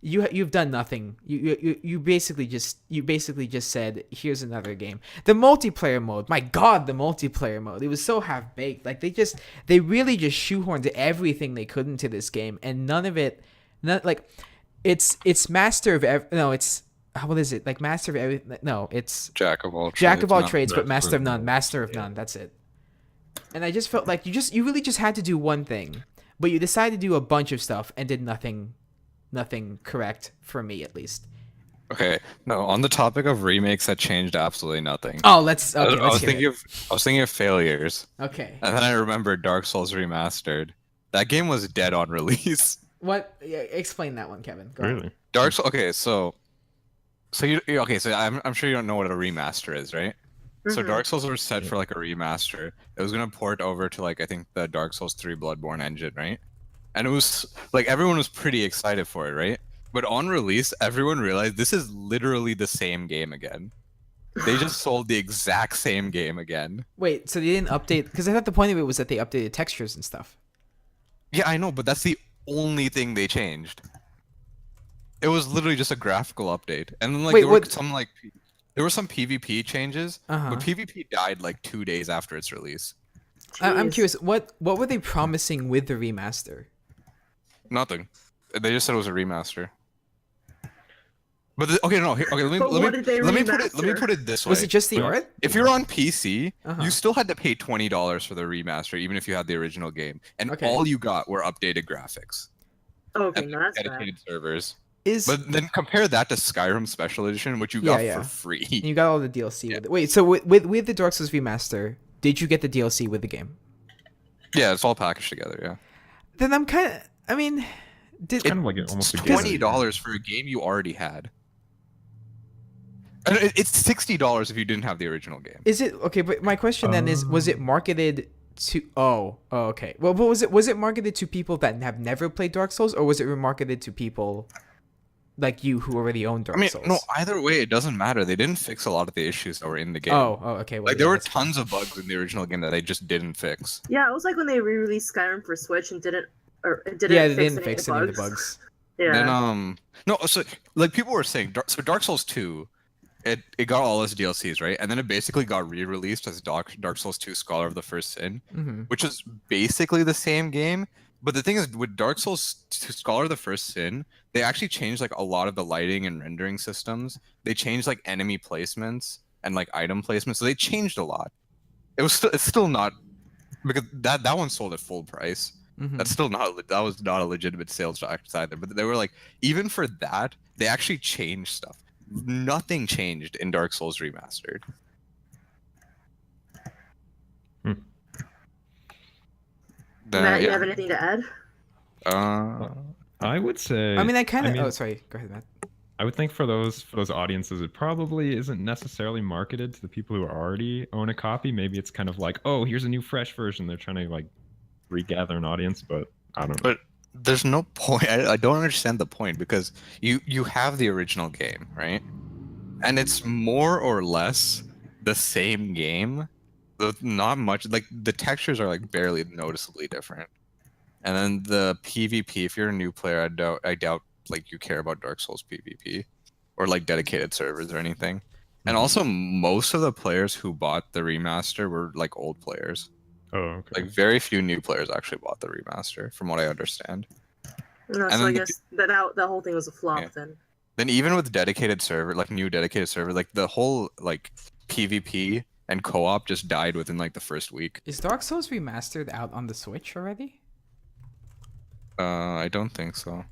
you've done nothing. You basically just said, here's another game. The multiplayer mode, my god, the multiplayer mode, it was so half baked. Like they really just shoehorned everything they could into this game, and none of it, like it's master of no, it's what is it, like master of everything? No, it's Jack of all trades, but master of none. Master of none. That's it. And I just felt like you really just had to do one thing, but you decided to do a bunch of stuff and did nothing correct, for me at least. Okay, no. On the topic of remakes that changed absolutely nothing. Oh, let's I let's was hear thinking it. I was thinking of failures, Okay. and then I remembered Dark Souls Remastered. That game was dead on release. What? Yeah, explain that one, Kevin. Go ahead. Really? Dark Souls. Okay, so I'm sure you don't know what a remaster is, right? So Mhm. Dark Souls was set for like a remaster. It was gonna port over to like I think the Dark Souls 3 Bloodborne engine, right? And it was like everyone was pretty excited for it, right? But on release, everyone realized this is literally the same game again. They just sold the exact same game again. Wait, so they didn't update? Because I thought the point of it was that they updated textures and stuff. Yeah, I know, but that's the only thing they changed. It was literally just a graphical update, and then like Wait, there were what- some PvP changes, Uh-huh. but PvP died like 2 days after its release. I'm Jeez. curious. What were they promising with the remaster? Nothing. They just said it was a remaster. But okay, no. Let me But what did they let me put remaster? it this way. Was it just the Well, art? If you're on PC, Uh-huh. you still had to pay $20 for the remaster, even if you had the original game, and Okay. all you got were updated graphics Okay, and no, that's bad. dedicated servers. Is But then compare that to Skyrim Special Edition, which you got Yeah. for free. and you got all the DLC Yeah. with it. Wait, so with the Dark Souls remaster, did you get the DLC with the game? Yeah, it's all packaged together. Yeah, Then I'm kind of. I mean, did Kind of like almost it's a game. $20 for a game you already had. And it's $60 if you didn't have the original game. is it okay? But my question then is: was it marketed to? Oh, okay. Well, but was it marketed to people that have never played Dark Souls, or was it marketed to people like you who already own Dark I mean, Souls? no, either way, it doesn't matter. They didn't fix a lot of the issues that were in the game. Oh, okay. Well, Like there yeah, were that's fine. tons of bugs in the original game that they just didn't fix. Yeah, it was like when they re-released Skyrim for Switch and didn't Yeah, they fix didn't fix any of the bugs. Yeah. Then no, so like people were saying, Dark Souls 2, it got all its DLCs, right? And then it basically got re-released as Dark Souls 2 Scholar of the First Sin, Mm-hmm. which is basically the same game. But the thing is, with Dark Souls 2 Scholar of the First Sin, they actually changed like a lot of the lighting and rendering systems. They changed like enemy placements and like item placements. So they changed a lot. It's still not, because that one sold at full price. Mm-hmm. That's still not, that was not a legitimate sales practice either. But they were like, even for that, they actually changed stuff. Nothing changed in Dark Souls Remastered. Matt, you have anything to add? I would say. I mean, I kind of. mean, Oh, sorry. Go ahead, Matt. I would think for those audiences, it probably isn't necessarily marketed to the people who already own a copy. Maybe it's kind of like, oh, here's a new fresh version. They're trying to like regather an audience, but I don't know. But there's no point. I don't understand the point, because you have the original game, right? And it's more or less the same game. Not much. Like the textures are like barely noticeably different. And then the PvP, if you're a new player, I doubt like you care about Dark Souls PvP or like dedicated servers or anything. And also most of the players who bought the remaster were like old players. Oh, okay. Like very few new players actually bought the remaster, from what I understand. No, And so I then the- guess that whole thing was a flop Yeah. then. Then even with dedicated server, like new dedicated server, like the whole like PvP and co-op just died within like the first week. Is Dark Souls remastered out on the Switch already? I don't think so.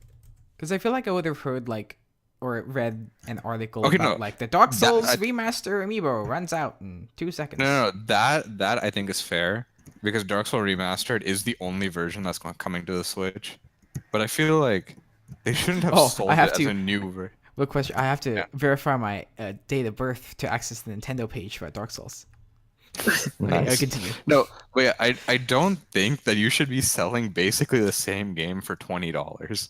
Because I feel like I would have heard like or read an article Okay, about no. like the Dark That- Souls I- remaster amiibo runs out in 2 seconds. No, that I think is fair, because Dark Souls Remastered is the only version that's coming to the Switch. But I feel like they shouldn't have Oh, sold I have it as to- a new version. Look, question. I have to Yeah. verify my date of birth to access the Nintendo page for Dark Souls. Okay, Nice. continue. No, but yeah, I don't think that you should be selling basically the same game for $20.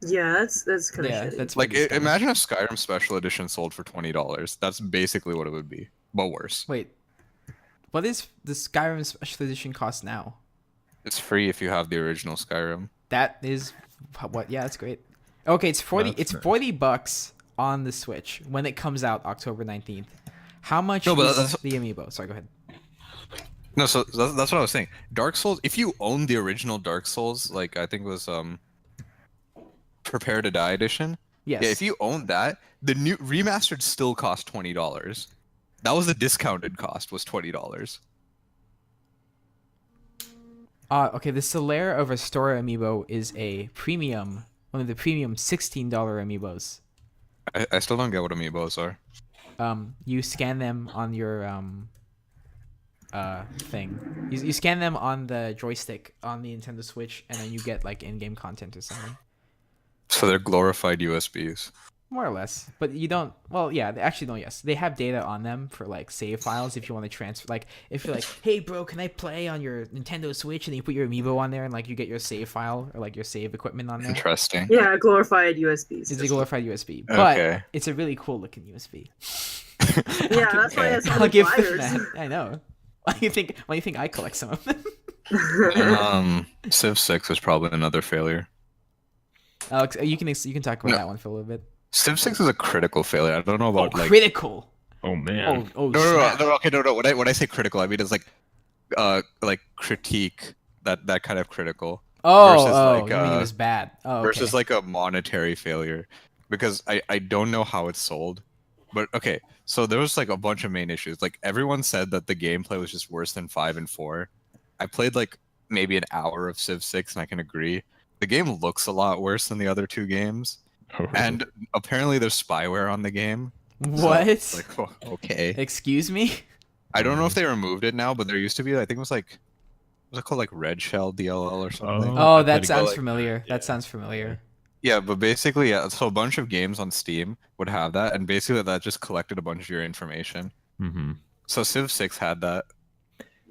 Yeah, that's kind of Yeah, shitty. that's Like pretty scummy. imagine if Skyrim Special Edition sold for $20. That's basically what it would be, but worse. Wait, what is the Skyrim Special Edition cost now? It's free if you have the original Skyrim. That is what? Yeah, that's great. Okay, it's 40. That's It's nice. $40 on the Switch when it comes out October 19th. How much No, but is that's- the amiibo? Sorry, go ahead. No, so that's what I was saying. Dark Souls, if you own the original Dark Souls, like I think it was Prepare to Die edition. Yes. Yeah, if you own that, the new remastered still cost $20. That was the discounted cost, was $20. Okay, the Solaire of Astoria amiibo is a premium, one of the premium $16 amiibos. I still don't get what amiibos are. You scan them on your thing. You scan them on the joystick on the Nintendo Switch, and then you get like in-game content or something. So they're glorified USBs. More or less, but you don't. Well, yeah, actually, no. Yes, they have data on them for like save files if you want to transfer. Like, if you're like, "Hey, bro, can I play on your Nintendo Switch?" and you put your amiibo on there, and like you get your save file or like your save equipment on there. Interesting. Yeah, glorified USBs. It's a glorified USB, but Okay. it's a really cool looking USB. Yeah, that's why it has so I'll many give them flyers. that. I know. Why do you think? Why do you think I collect some of them? Civ 6 was probably another failure. Alex, you can talk about No. that one for a little bit. Civ 6 is a critical failure. I don't know about like critical. Oh man. Oh, no, snap. okay, no. When I say critical, I mean it's like critique that kind of critical versus like you mean it was bad. Oh, okay. versus like a monetary failure, because I don't know how it's sold, but okay. So there was like a bunch of main issues. Like everyone said that the gameplay was just worse than 5 and 4. I played like maybe an hour of Civ 6, and I can agree the game looks a lot worse than the other two games, and apparently there's spyware on the game. So What? it's like, oh, okay. Excuse me? I don't know if they removed it now, but there used to be, I think it was like, was it called like Red Shell DLL or something? Oh, Oh, I that played a sounds like- familiar. yeah. That sounds familiar. Yeah, but basically, yeah, so a bunch of games on Steam would have that, and basically that just collected a bunch of your information. Mm-hmm. So Civ 6 had that.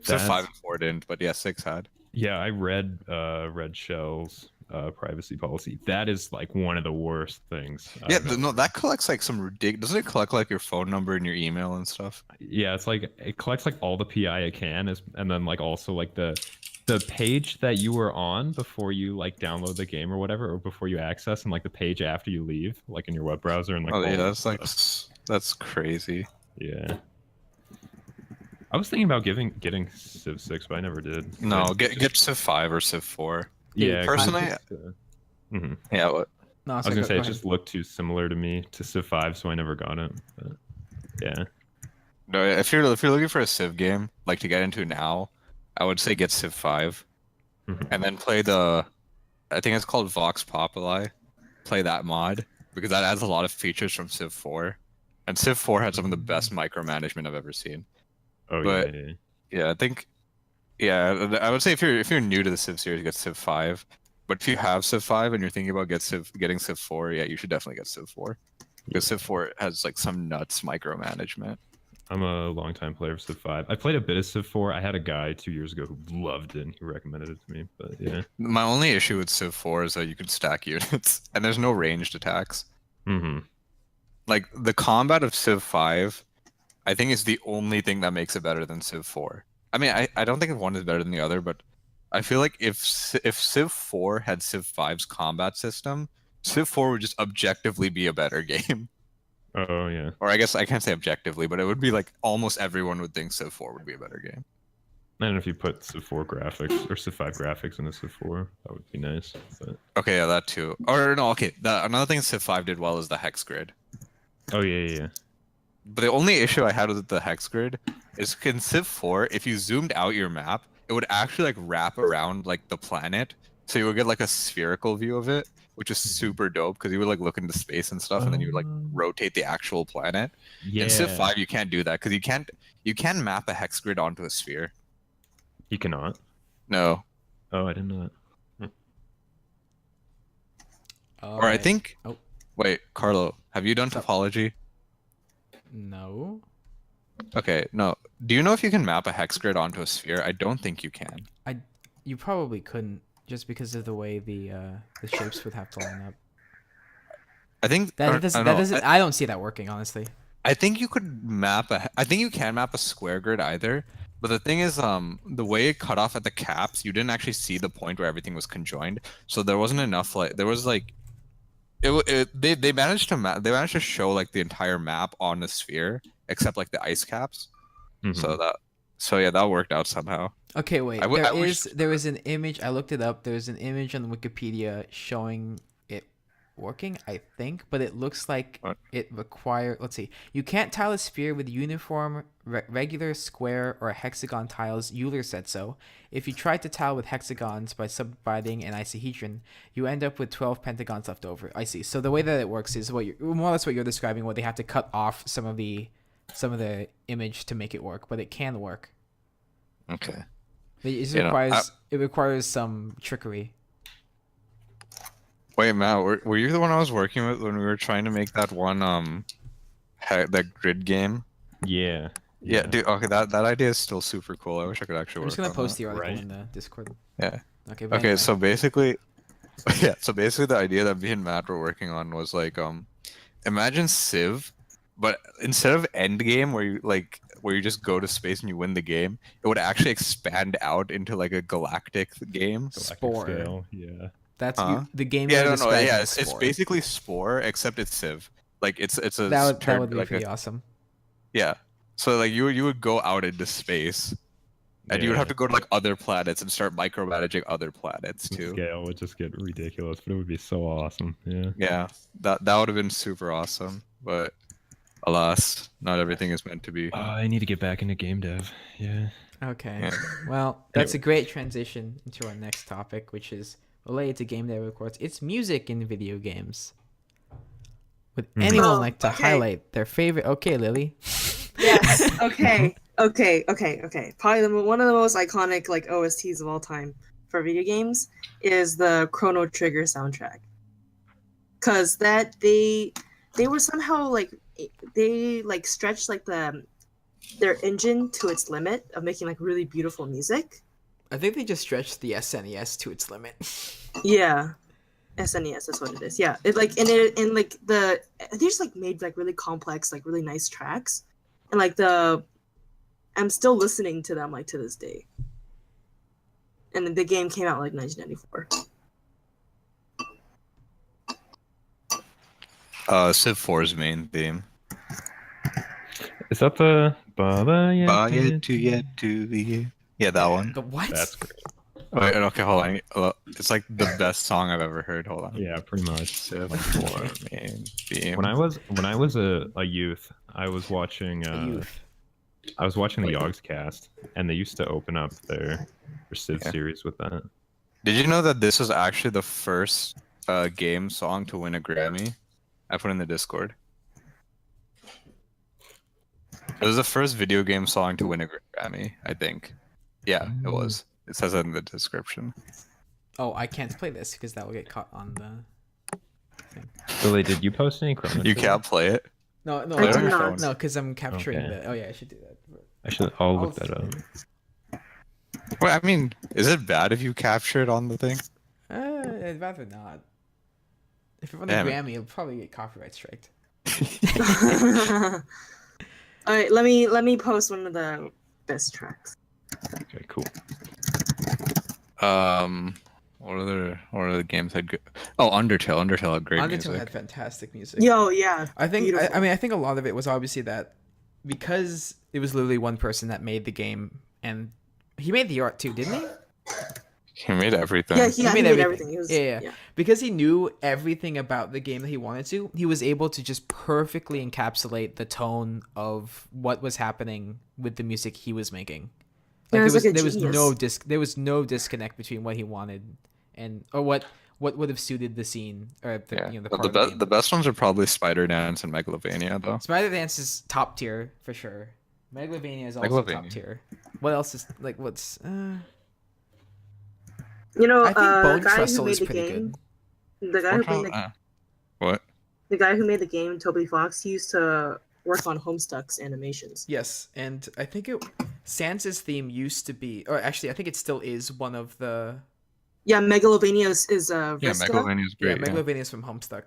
Civ 5 and 4 didn't, but yeah, 6 had. Yeah, I read Red Shell's privacy policy. That is like one of the worst things. Yeah, I've ever- no, that collects like some ridiculous. Doesn't it collect like your phone number and your email and stuff? Yeah, it's like it collects like all the PI it can, and then like also like the page that you were on before you like download the game or whatever, or before you access, and like the page after you leave, like in your web browser, and like Oh all yeah, that that's like stuff. that's crazy. Yeah. I was thinking about getting Civ 6, but I never did. No, I get Civ 5 or Civ 4. yeah. personally, Mhm. Yeah, what? No, I was gonna say it just looked too similar to me to Civ 5, so I never got it. But yeah. No, if you're looking for a Civ game like to get into now, I would say get Civ 5, Mhm. and then play I think it's called Vox Populi. Play that mod because that adds a lot of features from Civ 4, and Civ 4 had some of the best micromanagement I've ever seen. Oh But- yeah. Yeah, I think. Yeah, I would say if you're new to the Civ series, get Civ 5. But if you have Civ 5 and you're thinking about getting Civ 4, yeah, you should definitely get Civ 4 because Civ 4 has like some nuts micromanagement. I'm a longtime player of Civ 5. I played a bit of Civ 4. I had a guy 2 years ago who loved it and he recommended it to me. But yeah. My only issue with Civ 4 is that you can stack units and there's no ranged attacks. Mm-hmm. Like the combat of Civ 5, I think is the only thing that makes it better than Civ 4. I mean, I don't think one is better than the other, but I feel like if Civ 4 had Civ 5's combat system, Civ 4 would just objectively be a better game. Oh yeah. Or I guess I can't say objectively, but it would be like almost everyone would think Civ 4 would be a better game. And if you put Civ 4 graphics or Civ 5 graphics into Civ 4, that would be nice. But Okay, yeah, that too. Or no, okay, another thing Civ 5 did well is the Hex Grid. oh yeah. But the only issue I had with the Hex Grid is in Civ 4, if you zoomed out your map, it would actually like wrap around like the planet. So you would get like a spherical view of it, which is super dope because you would like look into space and stuff, and then you would like rotate the actual planet. Yeah. In Civ 5, you can't do that because you can't map a Hex Grid onto a sphere. You cannot. No. Oh, I didn't know that. Or I think. Oh. Wait, Carlo, have you done topology? No. Okay, no. Do you know if you can map a hex grid onto a sphere? I don't think you can. You probably couldn't, just because of the way the shapes would have to line up. I think That or- doesn't. I That don't know. doesn't. I don't see that working, honestly. I think you could map I think you can map a square grid either. But the thing is, the way it cut off at the caps, you didn't actually see the point where everything was conjoined. So there wasn't enough there was like they managed to they managed to show like the entire map on the sphere except like the ice caps. So yeah, that worked out somehow. Okay, wait. I w- I wish- There is an image. I looked it up. There's an image on Wikipedia showing it working, I think, but it looks like What? it require. Let's see. You can't tile a sphere with uniform, regular, square, or hexagon tiles. Euler said so. If you try to tile with hexagons by subdividing an icehedron, you end up with 12 pentagons left over. I see. So the way that it works is what you're more or less what you're describing. Where they have to cut off some of the image to make it work, but it can work. Okay. It requires some trickery. Wait, Matt, were you the one I was working with when we were trying to make that one that grid game? Yeah. Yeah, dude. Okay, that idea is still super cool. I wish I could actually I'm work just gonna on post that. the article Right. in the Discord. Yeah. Okay. Okay, so basically, yeah. So basically, the idea that me and Matt were working on was like, imagine Civ, but instead of Endgame where you just go to space and you win the game, it would actually expand out into like a galactic game. Galactic Spore. scale, yeah. That's Huh? the game. Yeah, you're no, describing yeah. is It's Spore. basically Spore except it's Civ. Like it's a that would be like pretty awesome. yeah. So like you would go out into space, and you would have to go to like other planets and start micromanaging other planets The too. scale would just get ridiculous, but it would be so awesome. Yeah. Yeah, that would have been super awesome, but alas, not everything is meant to be. Oh, I need to get back into game dev. Yeah. Okay. Yeah. Well, that's a great transition into our next topic, which is related to game dev, of course. It's music in video games. Would anyone Oh, like to okay. highlight their favorite? Okay, Lily. Yes. Okay. Probably one of the most iconic like OSTs of all time for video games is the Chrono Trigger soundtrack. Cause that they were somehow like they like stretched like their engine to its limit of making like really beautiful music. I think they just stretched the SNES to its limit. Yeah. SNES, that's what it is. Yeah. It like and like they just like made like really complex, like really nice tracks. And like I'm still listening to them like to this day. And the game came out like 1994. Civ 4's main theme. Is that the Baba Yeah, that one. The what? That's great. Wait, okay, hold on. It's like the best song I've ever heard. Hold on. Yeah, pretty much. Civ 4 main theme. When I was a youth, I was watching A youth. the Yogs cast, and they used to open up their Civ Yeah. series with that. Did you know that this was actually the first game song to win a Grammy? I put in the Discord. It was the first video game song to win a Grammy, I think. Yeah, it was. It says it in the description. Oh, I can't play this because that will get caught on the. Lily, did you post any Chrono? You Trigger? can't play it. No, I did not. no, because I'm capturing Okay. the. Oh yeah, I should do that. I'll look that up. Well, I mean, is it bad if you capture it on the thing? I'd rather not. If it won a Damn it. Grammy, it'll probably get copyright striked. All right, let me post one of the best tracks. Okay, cool. What other games had good? Oh, Undertale. Undertale had great Undertale music. had fantastic music. Yo, yeah. I think. Beautiful. I mean, I think a lot of it was obviously that because it was literally one person that made the game, and he made the art too, didn't he? He made everything. Yeah, he made everything. everything. He was, Yeah. Because he knew everything about the game that he wanted to, he was able to just perfectly encapsulate the tone of what was happening with the music he was making. Yeah, Like he was like a there was genius. there was no disconnect between what he wanted and or what would have suited the scene or the Yeah. the But part the, of the be- game. the best ones are probably Spider Dance and Megalovania, though. Spider Dance is top tier for sure. Megalovania is also top Megalovania. tier. What else is like what's You know, I think the Bone guy who Trestle made is the pretty game, good. the guy who made What? the guy who made the game, Toby Fox, he used to work on Homestuck's animations. Yes, and I think Sans's theme used to be, or actually, I think it still is one of the. Yeah, Megalovania is Yeah, Vista. Megalovania is Yeah, great. Yeah, Megalovania is from Homestuck.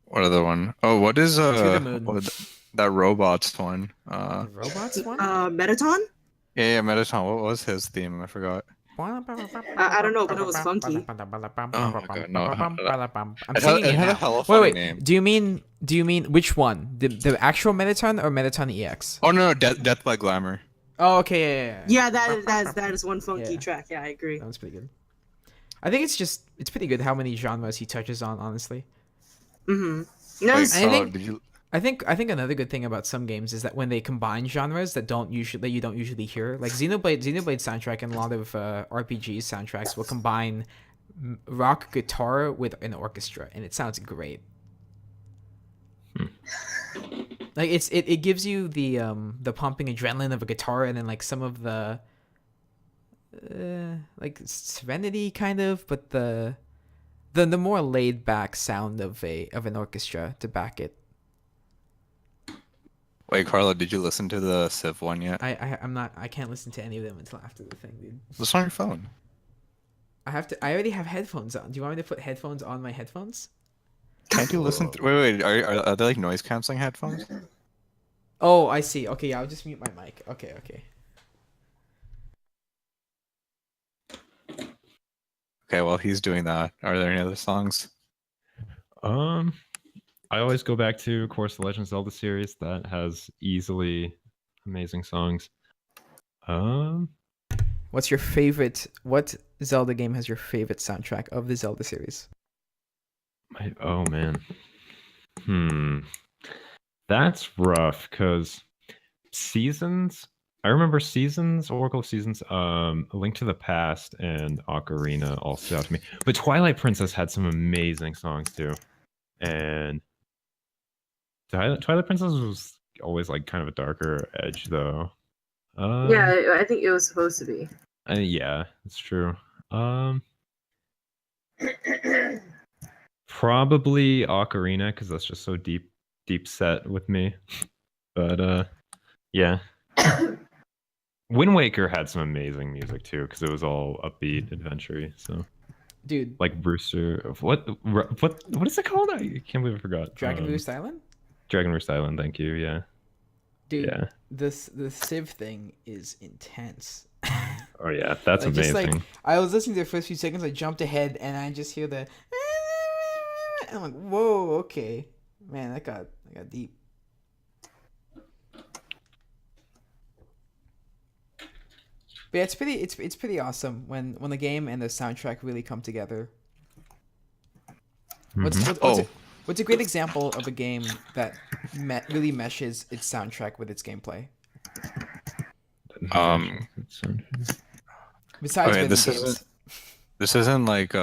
What other one? Oh, what is the Moon. that robots one? The robots one. Metaton? Yeah, Metaton. What was his theme? I forgot. I don't know, but it was funky. Oh my god, no. I'm It singing had it a now. hella funny Wait. name. Do you mean which one? The actual Mettaton or Mettaton EX? Oh no, Death by Glamour. Oh, okay, yeah. Yeah, that is one funky Yeah. track. Yeah, I agree. That was pretty good. I think it's pretty good how many genres he touches on, honestly. Mm-hmm. No, Wait, it's- I Carlo, think- did you? I think another good thing about some games is that when they combine genres that you don't usually hear, like Xenoblade soundtrack and a lot of RPG soundtracks will combine rock guitar with an orchestra, and it sounds great. Like it gives you the pumping adrenaline of a guitar, and then like some of the like serenity kind of, but the more laid back sound of an orchestra to back it. Wait, Carlo, did you listen to the Civ one yet? I can't listen to any of them until after the thing, dude. Listen on your phone. I already have headphones on. Do you want me to put headphones on my headphones? Can't you listen? Wait. Are they like noise canceling headphones? Oh, I see. Okay, yeah, I'll just mute my mic. Okay. Okay, well he's doing that. Are there any other songs? I always go back to, of course, the Legend of Zelda series. That has easily amazing songs. What's your favorite? What Zelda game has your favorite soundtrack of the Zelda series? Oh man, that's rough because Seasons. I remember Seasons, Oracle of Seasons, A Link to the Past, and Ocarina all stood out to me. But Twilight Princess had some amazing songs too, and Twilight Princess was always like kind of a darker edge though. yeah, I think it was supposed to be. Yeah, it's true. Probably Ocarina because that's just so deep set with me. But yeah. Wind Waker had some amazing music too because it was all upbeat, adventure-y. So, Dude, like Brewster, what is it called? I can't believe I forgot. Dragon Roost Island? Dragon Roost Island. Thank you. Yeah. Dude, Yeah. the Civ thing is intense. Oh yeah, that's Like, just, amazing. like, I was listening to the first few seconds, I jumped ahead, and I just hear the. And I'm like, whoa, okay, man, that got deep. But yeah, it's pretty awesome when the game and the soundtrack really come together. Mhm. What's a great example of a game that really meshes its soundtrack with its gameplay? Besides Okay, rhythm this games. isn't like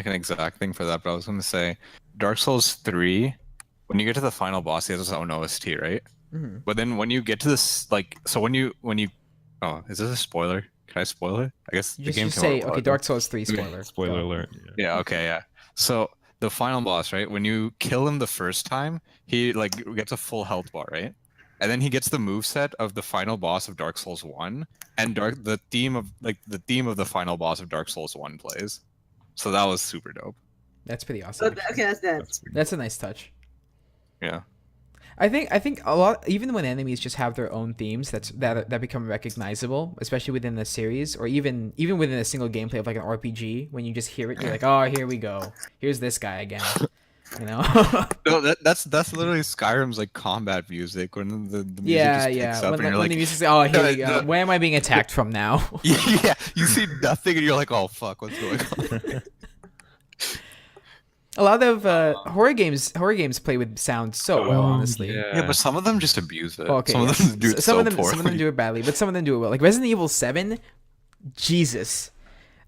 an exact thing for that, but I was gonna say Dark Souls 3, when you get to the final boss, he has his own OST, right? Mm-hmm. But then when you get to this, like, so when you oh, is this a spoiler? Can I spoil it? I guess the Just, game just came out say, a while okay, ago. Dark Souls 3 spoiler. Spoiler Go. alert. Yeah, okay, yeah. So the final boss, right? When you kill him the first time, he like gets a full health bar, right? And then he gets the moveset of the final boss of Dark Souls 1, and the theme of the final boss of Dark Souls 1 plays. So that was super dope. That's pretty awesome. But, okay, that's that. That's a nice touch. Yeah. I think a lot, even when enemies just have their own themes that become recognizable, especially within the series, or even within a single gameplay of like an RPG, when you just hear it, you're like, oh, here we go, here's this guy again, you know? No, that's literally Skyrim's like combat music when the music yeah, just picks up When, and you're when like, the music's like, oh, here we No, go. Where am I being attacked from now? yeah, you see nothing and you're like, oh fuck, what's going on? A lot of horror games play with sound so well, honestly. Yeah, but some of them just abuse it. Okay, some yeah. of them do it some so of them poorly. do it badly, but some of them do it well. Like Resident Evil 7, Jesus,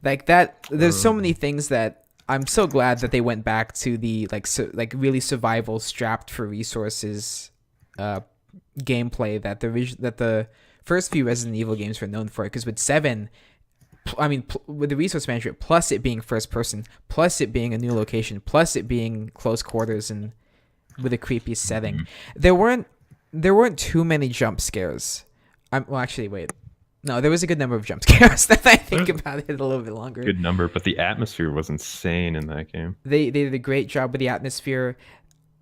like that. There's so many things that I'm so glad that they went back to the like really survival strapped for resources gameplay that the first few Resident Evil games were known for. Because with 7, I mean, with the resource management, plus it being first person, plus it being a new location, plus it being close quarters and with a creepy setting, there weren't too many jump scares. Well, actually, wait, no, there was a good number of jump scares. That I think about it a little bit longer. Good number, but the atmosphere was insane in that game. They did a great job with the atmosphere.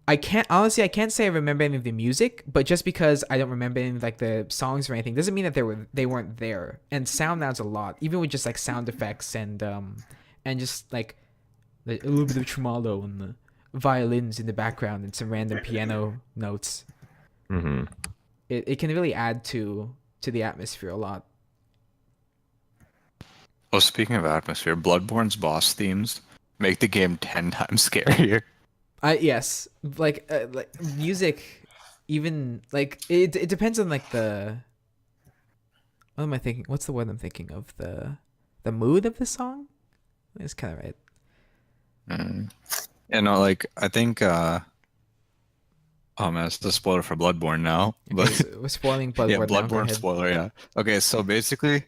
I can't say I remember any of the music, but just because I don't remember any of, like, the songs or anything doesn't mean that they weren't there. And sound adds a lot, even with just like sound effects and just like a little bit of tremolo and the violins in the background and some random piano notes. Mm-hmm. It can really add to the atmosphere a lot. Well, speaking of atmosphere, Bloodborne's boss themes make the game 10 times scarier. Yes, like music, even like it depends on like the. What am I thinking? What's the word I'm thinking of? The mood of the song. It's kind of right. Like I think. Oh man, it's the spoiler for Bloodborne now. But Okay, so we're spoiling Bloodborne yeah, now. Go Bloodborne ahead. spoiler. Yeah. Okay, so basically,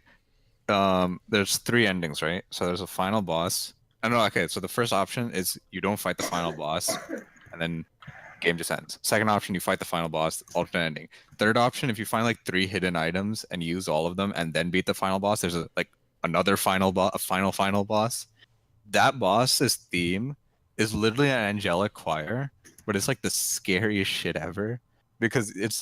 there's 3 endings, right? So there's a final boss. I know. Okay, so the first option is you don't fight the final boss, and then game just ends. Second option, you fight the final boss, alternate ending. Third option, if you find like 3 hidden items and use all of them and then beat the final boss, there's another final boss. That boss's theme is literally an angelic choir, but it's like the scariest shit ever because it's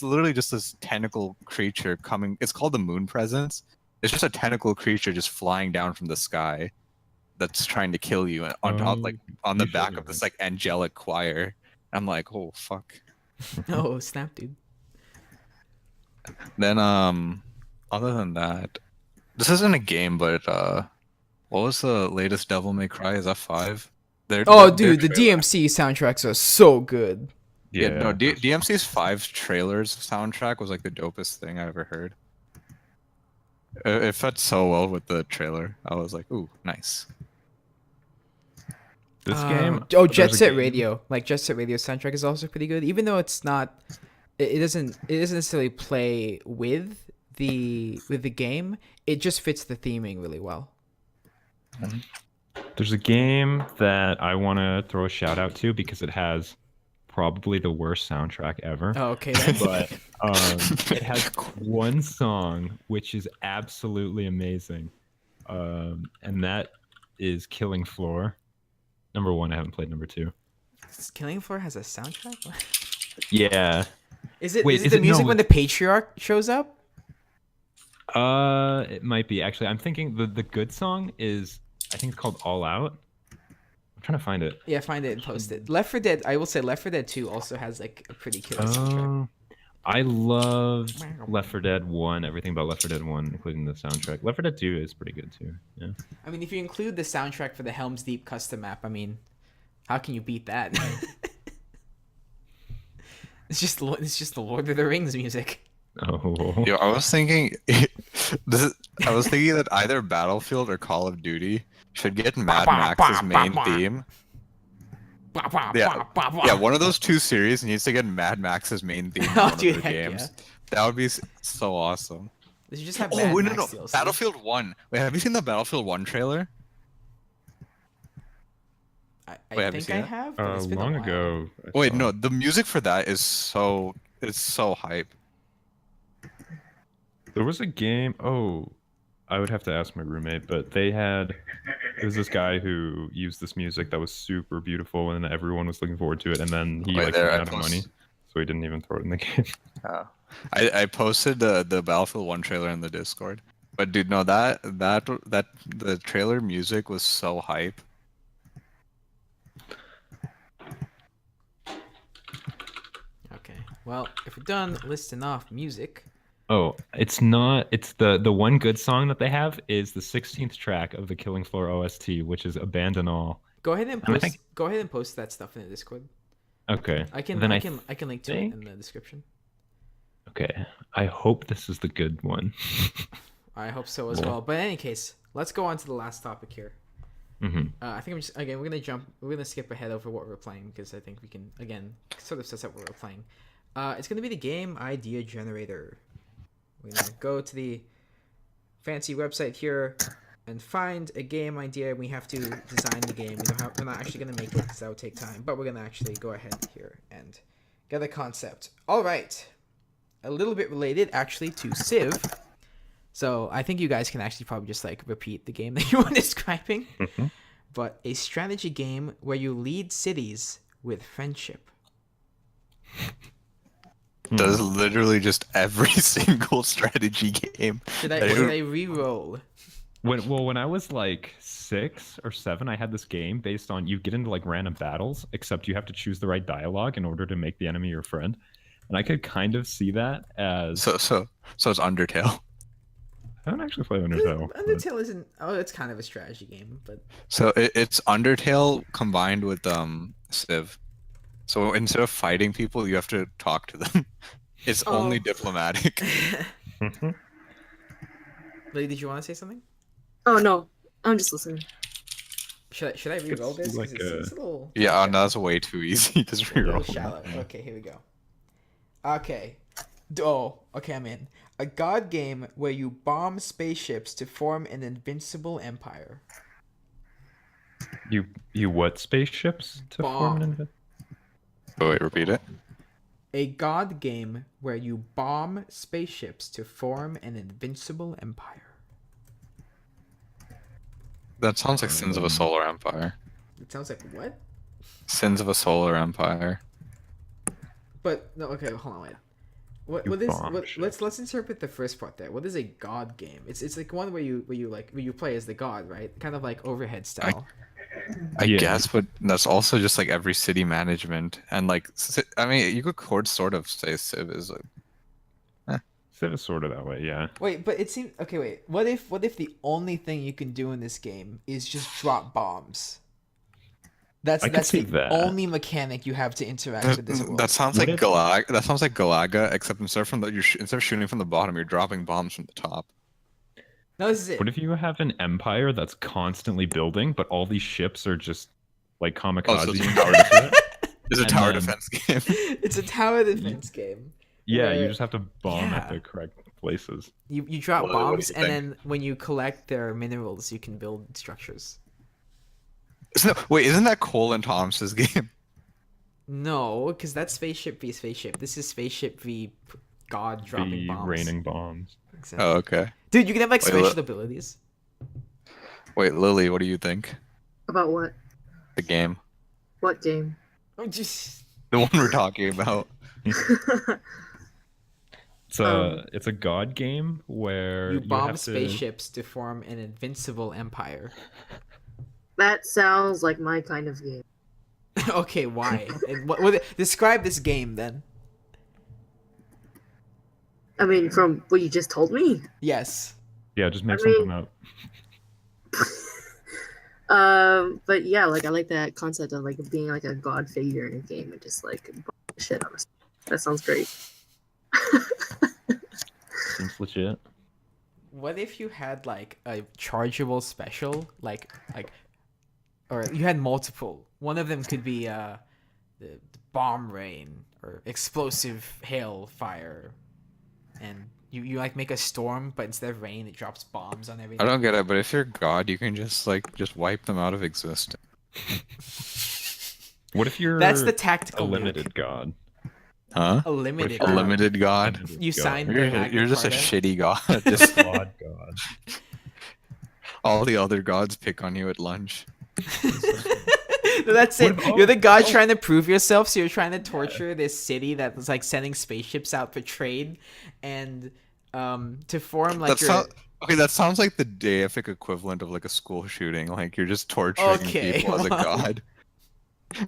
literally just this tentacle creature coming. It's called the Moon Presence. It's just a tentacle creature just flying down from the sky that's trying to kill you on top, like on the you showed back me of this that. like angelic choir. I'm like, oh fuck. Oh snap, dude! Then other than that, this isn't a game, but what was the latest Devil May Cry? Is that 5? Oh, Their dude, the trailer- DMC soundtracks are so good. Yeah, no, that's- DMC's 5 trailers soundtrack was like the dopest thing I ever heard. It fit so well with the trailer. I was like, ooh, nice. This game. Oh, there's Jet a Set game- Radio. Like Jet Set Radio soundtrack is also pretty good, even though it's not. It doesn't necessarily play with the game. It just fits the theming really well. There's a game that I want to throw a shout out to because it has probably the worst soundtrack ever. Oh, okay. Then. But it has one song which is absolutely amazing, and that is Killing Floor. Number 1. I haven't played number 2. Killing Floor has a soundtrack. Yeah. Is it? Wait, Is it is the it- music no, when the patriarch shows up? It might be actually. I'm thinking the good song is, I think it's called All Out. I'm trying to find it. Yeah, find it and post it. Left 4 Dead. I will say Left 4 Dead 2 also has like a pretty killer soundtrack. I love Left 4 Dead 1. Everything about Left 4 Dead 1, including the soundtrack. Left 4 Dead 2 is pretty good too. Yeah. I mean, if you include the soundtrack for the Helm's Deep custom map, I mean, how can you beat that? It's just the Lord of the Rings music. Oh. Yo, I was thinking that either Battlefield or Call of Duty should get Mad Max's main theme. Yeah, one of those 2 series needs to get Mad Max's main theme in Oh, one of dude, their heck games. That would be so awesome. They should just have Oh, Mad wait, no, Max no. DLC. Battlefield 1. Wait, have you seen the Battlefield 1 trailer? I Wait, have you think seen I it? have. But it's been a Long while. ago. I Wait, saw no, it. the music for that is so hype. There was a game. Oh, I would have to ask my roommate, but there was this guy who used this music that was super beautiful, and everyone was looking forward to it, and then he Wait, like there, ran I out of money, post- so he didn't even throw it in the game. I posted the Battlefield 1 trailer in the Discord. But dude, no, that the trailer music was so hype. Okay. Well, if we're done listing off music, Oh, it's not. It's the one good song that they have is the 16th track of the Killing Floor OST, which is Abandon All. go ahead and I post. think- Go ahead and post that stuff in the Discord. Okay. I can. Then I can link to it think- in the description. Okay. I hope this is the good one. I hope so as Cool. well. But in any case, let's go on to the last topic here. hmm I think we're gonna skip ahead over what we're playing because I think we can again sort of set up what we're playing. It's gonna be the game idea generator. We're gonna go to the fancy website here and find a game idea. We have to design the game. We're not actually gonna make it because that would take time, but we're gonna actually go ahead here and get a concept. All right, a little bit related actually to Civ. So I think you guys can actually probably just like repeat the game that you were describing. Mhm. But a strategy game where you lead cities with friendship? Does literally just every single strategy game. Should Dude. I re-roll? When I was like 6 or 7, I had this game based on you get into like random battles, except you have to choose the right dialogue in order to make the enemy your friend. And I could kind of see that as So it's Undertale. I don't actually play Undertale. but- Undertale isn't. Oh, it's kind of a strategy game, but So it's Undertale combined with Civ. So instead of fighting people, you have to talk to them. It's only Oh. diplomatic. Lily, did you want to say something? Oh no, I'm just listening. Should I re-roll It's this? 'Cause like it's a little. Yeah, and that's way too easy. Just A little reroll. shallow. Okay, here we go. Okay. Oh, okay, I'm in. A god game where you bomb spaceships to form an invincible empire. You what spaceships to form an Bomb. Oh, wait, repeat it. A god game where you bomb spaceships to form an invincible empire. That sounds like Sins of a Solar Empire. It sounds like what? Sins of a Solar Empire. But no, okay, hold on, wait. What You is bomb what? shit. Let's interpret the first part there. What is a god game? It's like one where you play as the god, right? Kind of like Overhead style. I Yeah. guess, but that's also just like every city management and like I mean, you could sort of say Civ is like Civ is sort of that way, yeah. Wait, but it seems okay. Wait, what if the only thing you can do in this game is just drop bombs? I could That's see the that. only mechanic you have to interact with this world. that sounds What like if- That sounds like Galaga, except instead of shooting from the bottom, you're dropping bombs from the top. No, this is it. What if you have an empire that's constantly building, but all these ships are just like kamikaze? it's a and tower shit? It's a And tower then- defense game. It's a tower defense game. Yeah, you Where- just have to bomb at yeah. the correct places. You drop What do you bombs, and think? then when you collect their minerals, you can build structures. Isn't that Cole and Thomas's game? No, because that's spaceship v spaceship. This is spaceship v god dropping The bombs. raining bombs. Exactly. Oh, okay. Dude, you can have like Wait, special what? abilities. Wait, Lily, what do you think? About what? The game, What game? Oh, just the one we're talking about. It's a god game where you bomb have to- spaceships to form an invincible empire. That sounds like my kind of game. Okay, why? And what? Describe this game then. I mean, from what you just told me. Yes. Yeah, just make I mean- something up. But yeah, like I like that concept of like being like a god figure in a game and just like shit on us. That sounds great. Seems legit. What if you had like a chargeable special, or you had multiple? One of them could be the bomb rain or explosive hail fire, and you like make a storm, but instead of rain, it drops bombs on I everything. don't get it, but if you're God, you can just wipe them out of existence. What if you're That's the a tactical nuke. limited god? Huh? A limited. A god. limited God. Limited You god. signed the You're Magna just a Carta. shitty God. Just God god. all the other gods pick on you at lunch. No, that's it. What if- You're the god trying to prove yourself, so you're trying to torture this city that was like sending spaceships out for trade, and to form like That sounds like the deific equivalent of like a school shooting. Like you're just torturing Okay, people as a well. god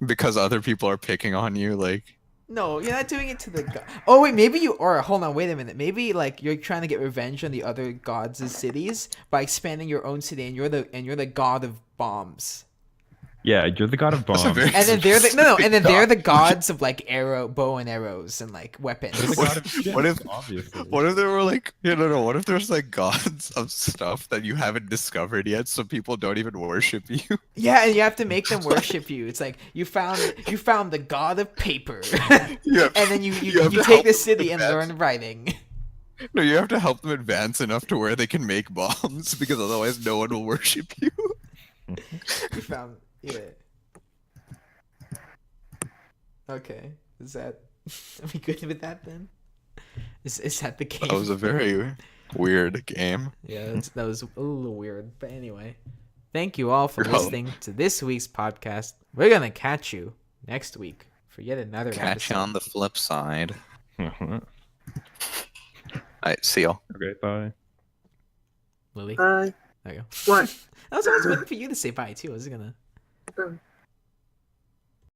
because other people are picking on you. Like No, you're not doing it to the god. Oh wait, maybe you are. Hold on, wait a minute. Maybe like you're trying to get revenge on the other gods' cities by expanding your own city, and you're the god of bombs. Yeah, you're the god of That's a bombs. very- And then they're the and then they're the God. gods of like bow and arrows and like weapons. You're the What god of ships, what if- obviously. what if there were like no, what if there's like gods of stuff that you haven't discovered yet, so people don't even worship you? Yeah, and you have to make them worship you. It's like you found the god of paper, You have- and then you have to take help the them city and advance. learn writing. No, you have to help them advance enough to where they can make bombs, because otherwise no one will worship you. You found Okay, is that? Are we good with that then? Is that the game? That was a very weird game. Yeah, that was a little weird. But anyway, thank you all for Bro. listening to this week's podcast. We're gonna catch you next week for yet another Catch you episode. on the flip side. okay, Alright, see y'all. bye. Lily, Bye. there you go. What? I was waiting for you to say bye too. I was gonna. Oh.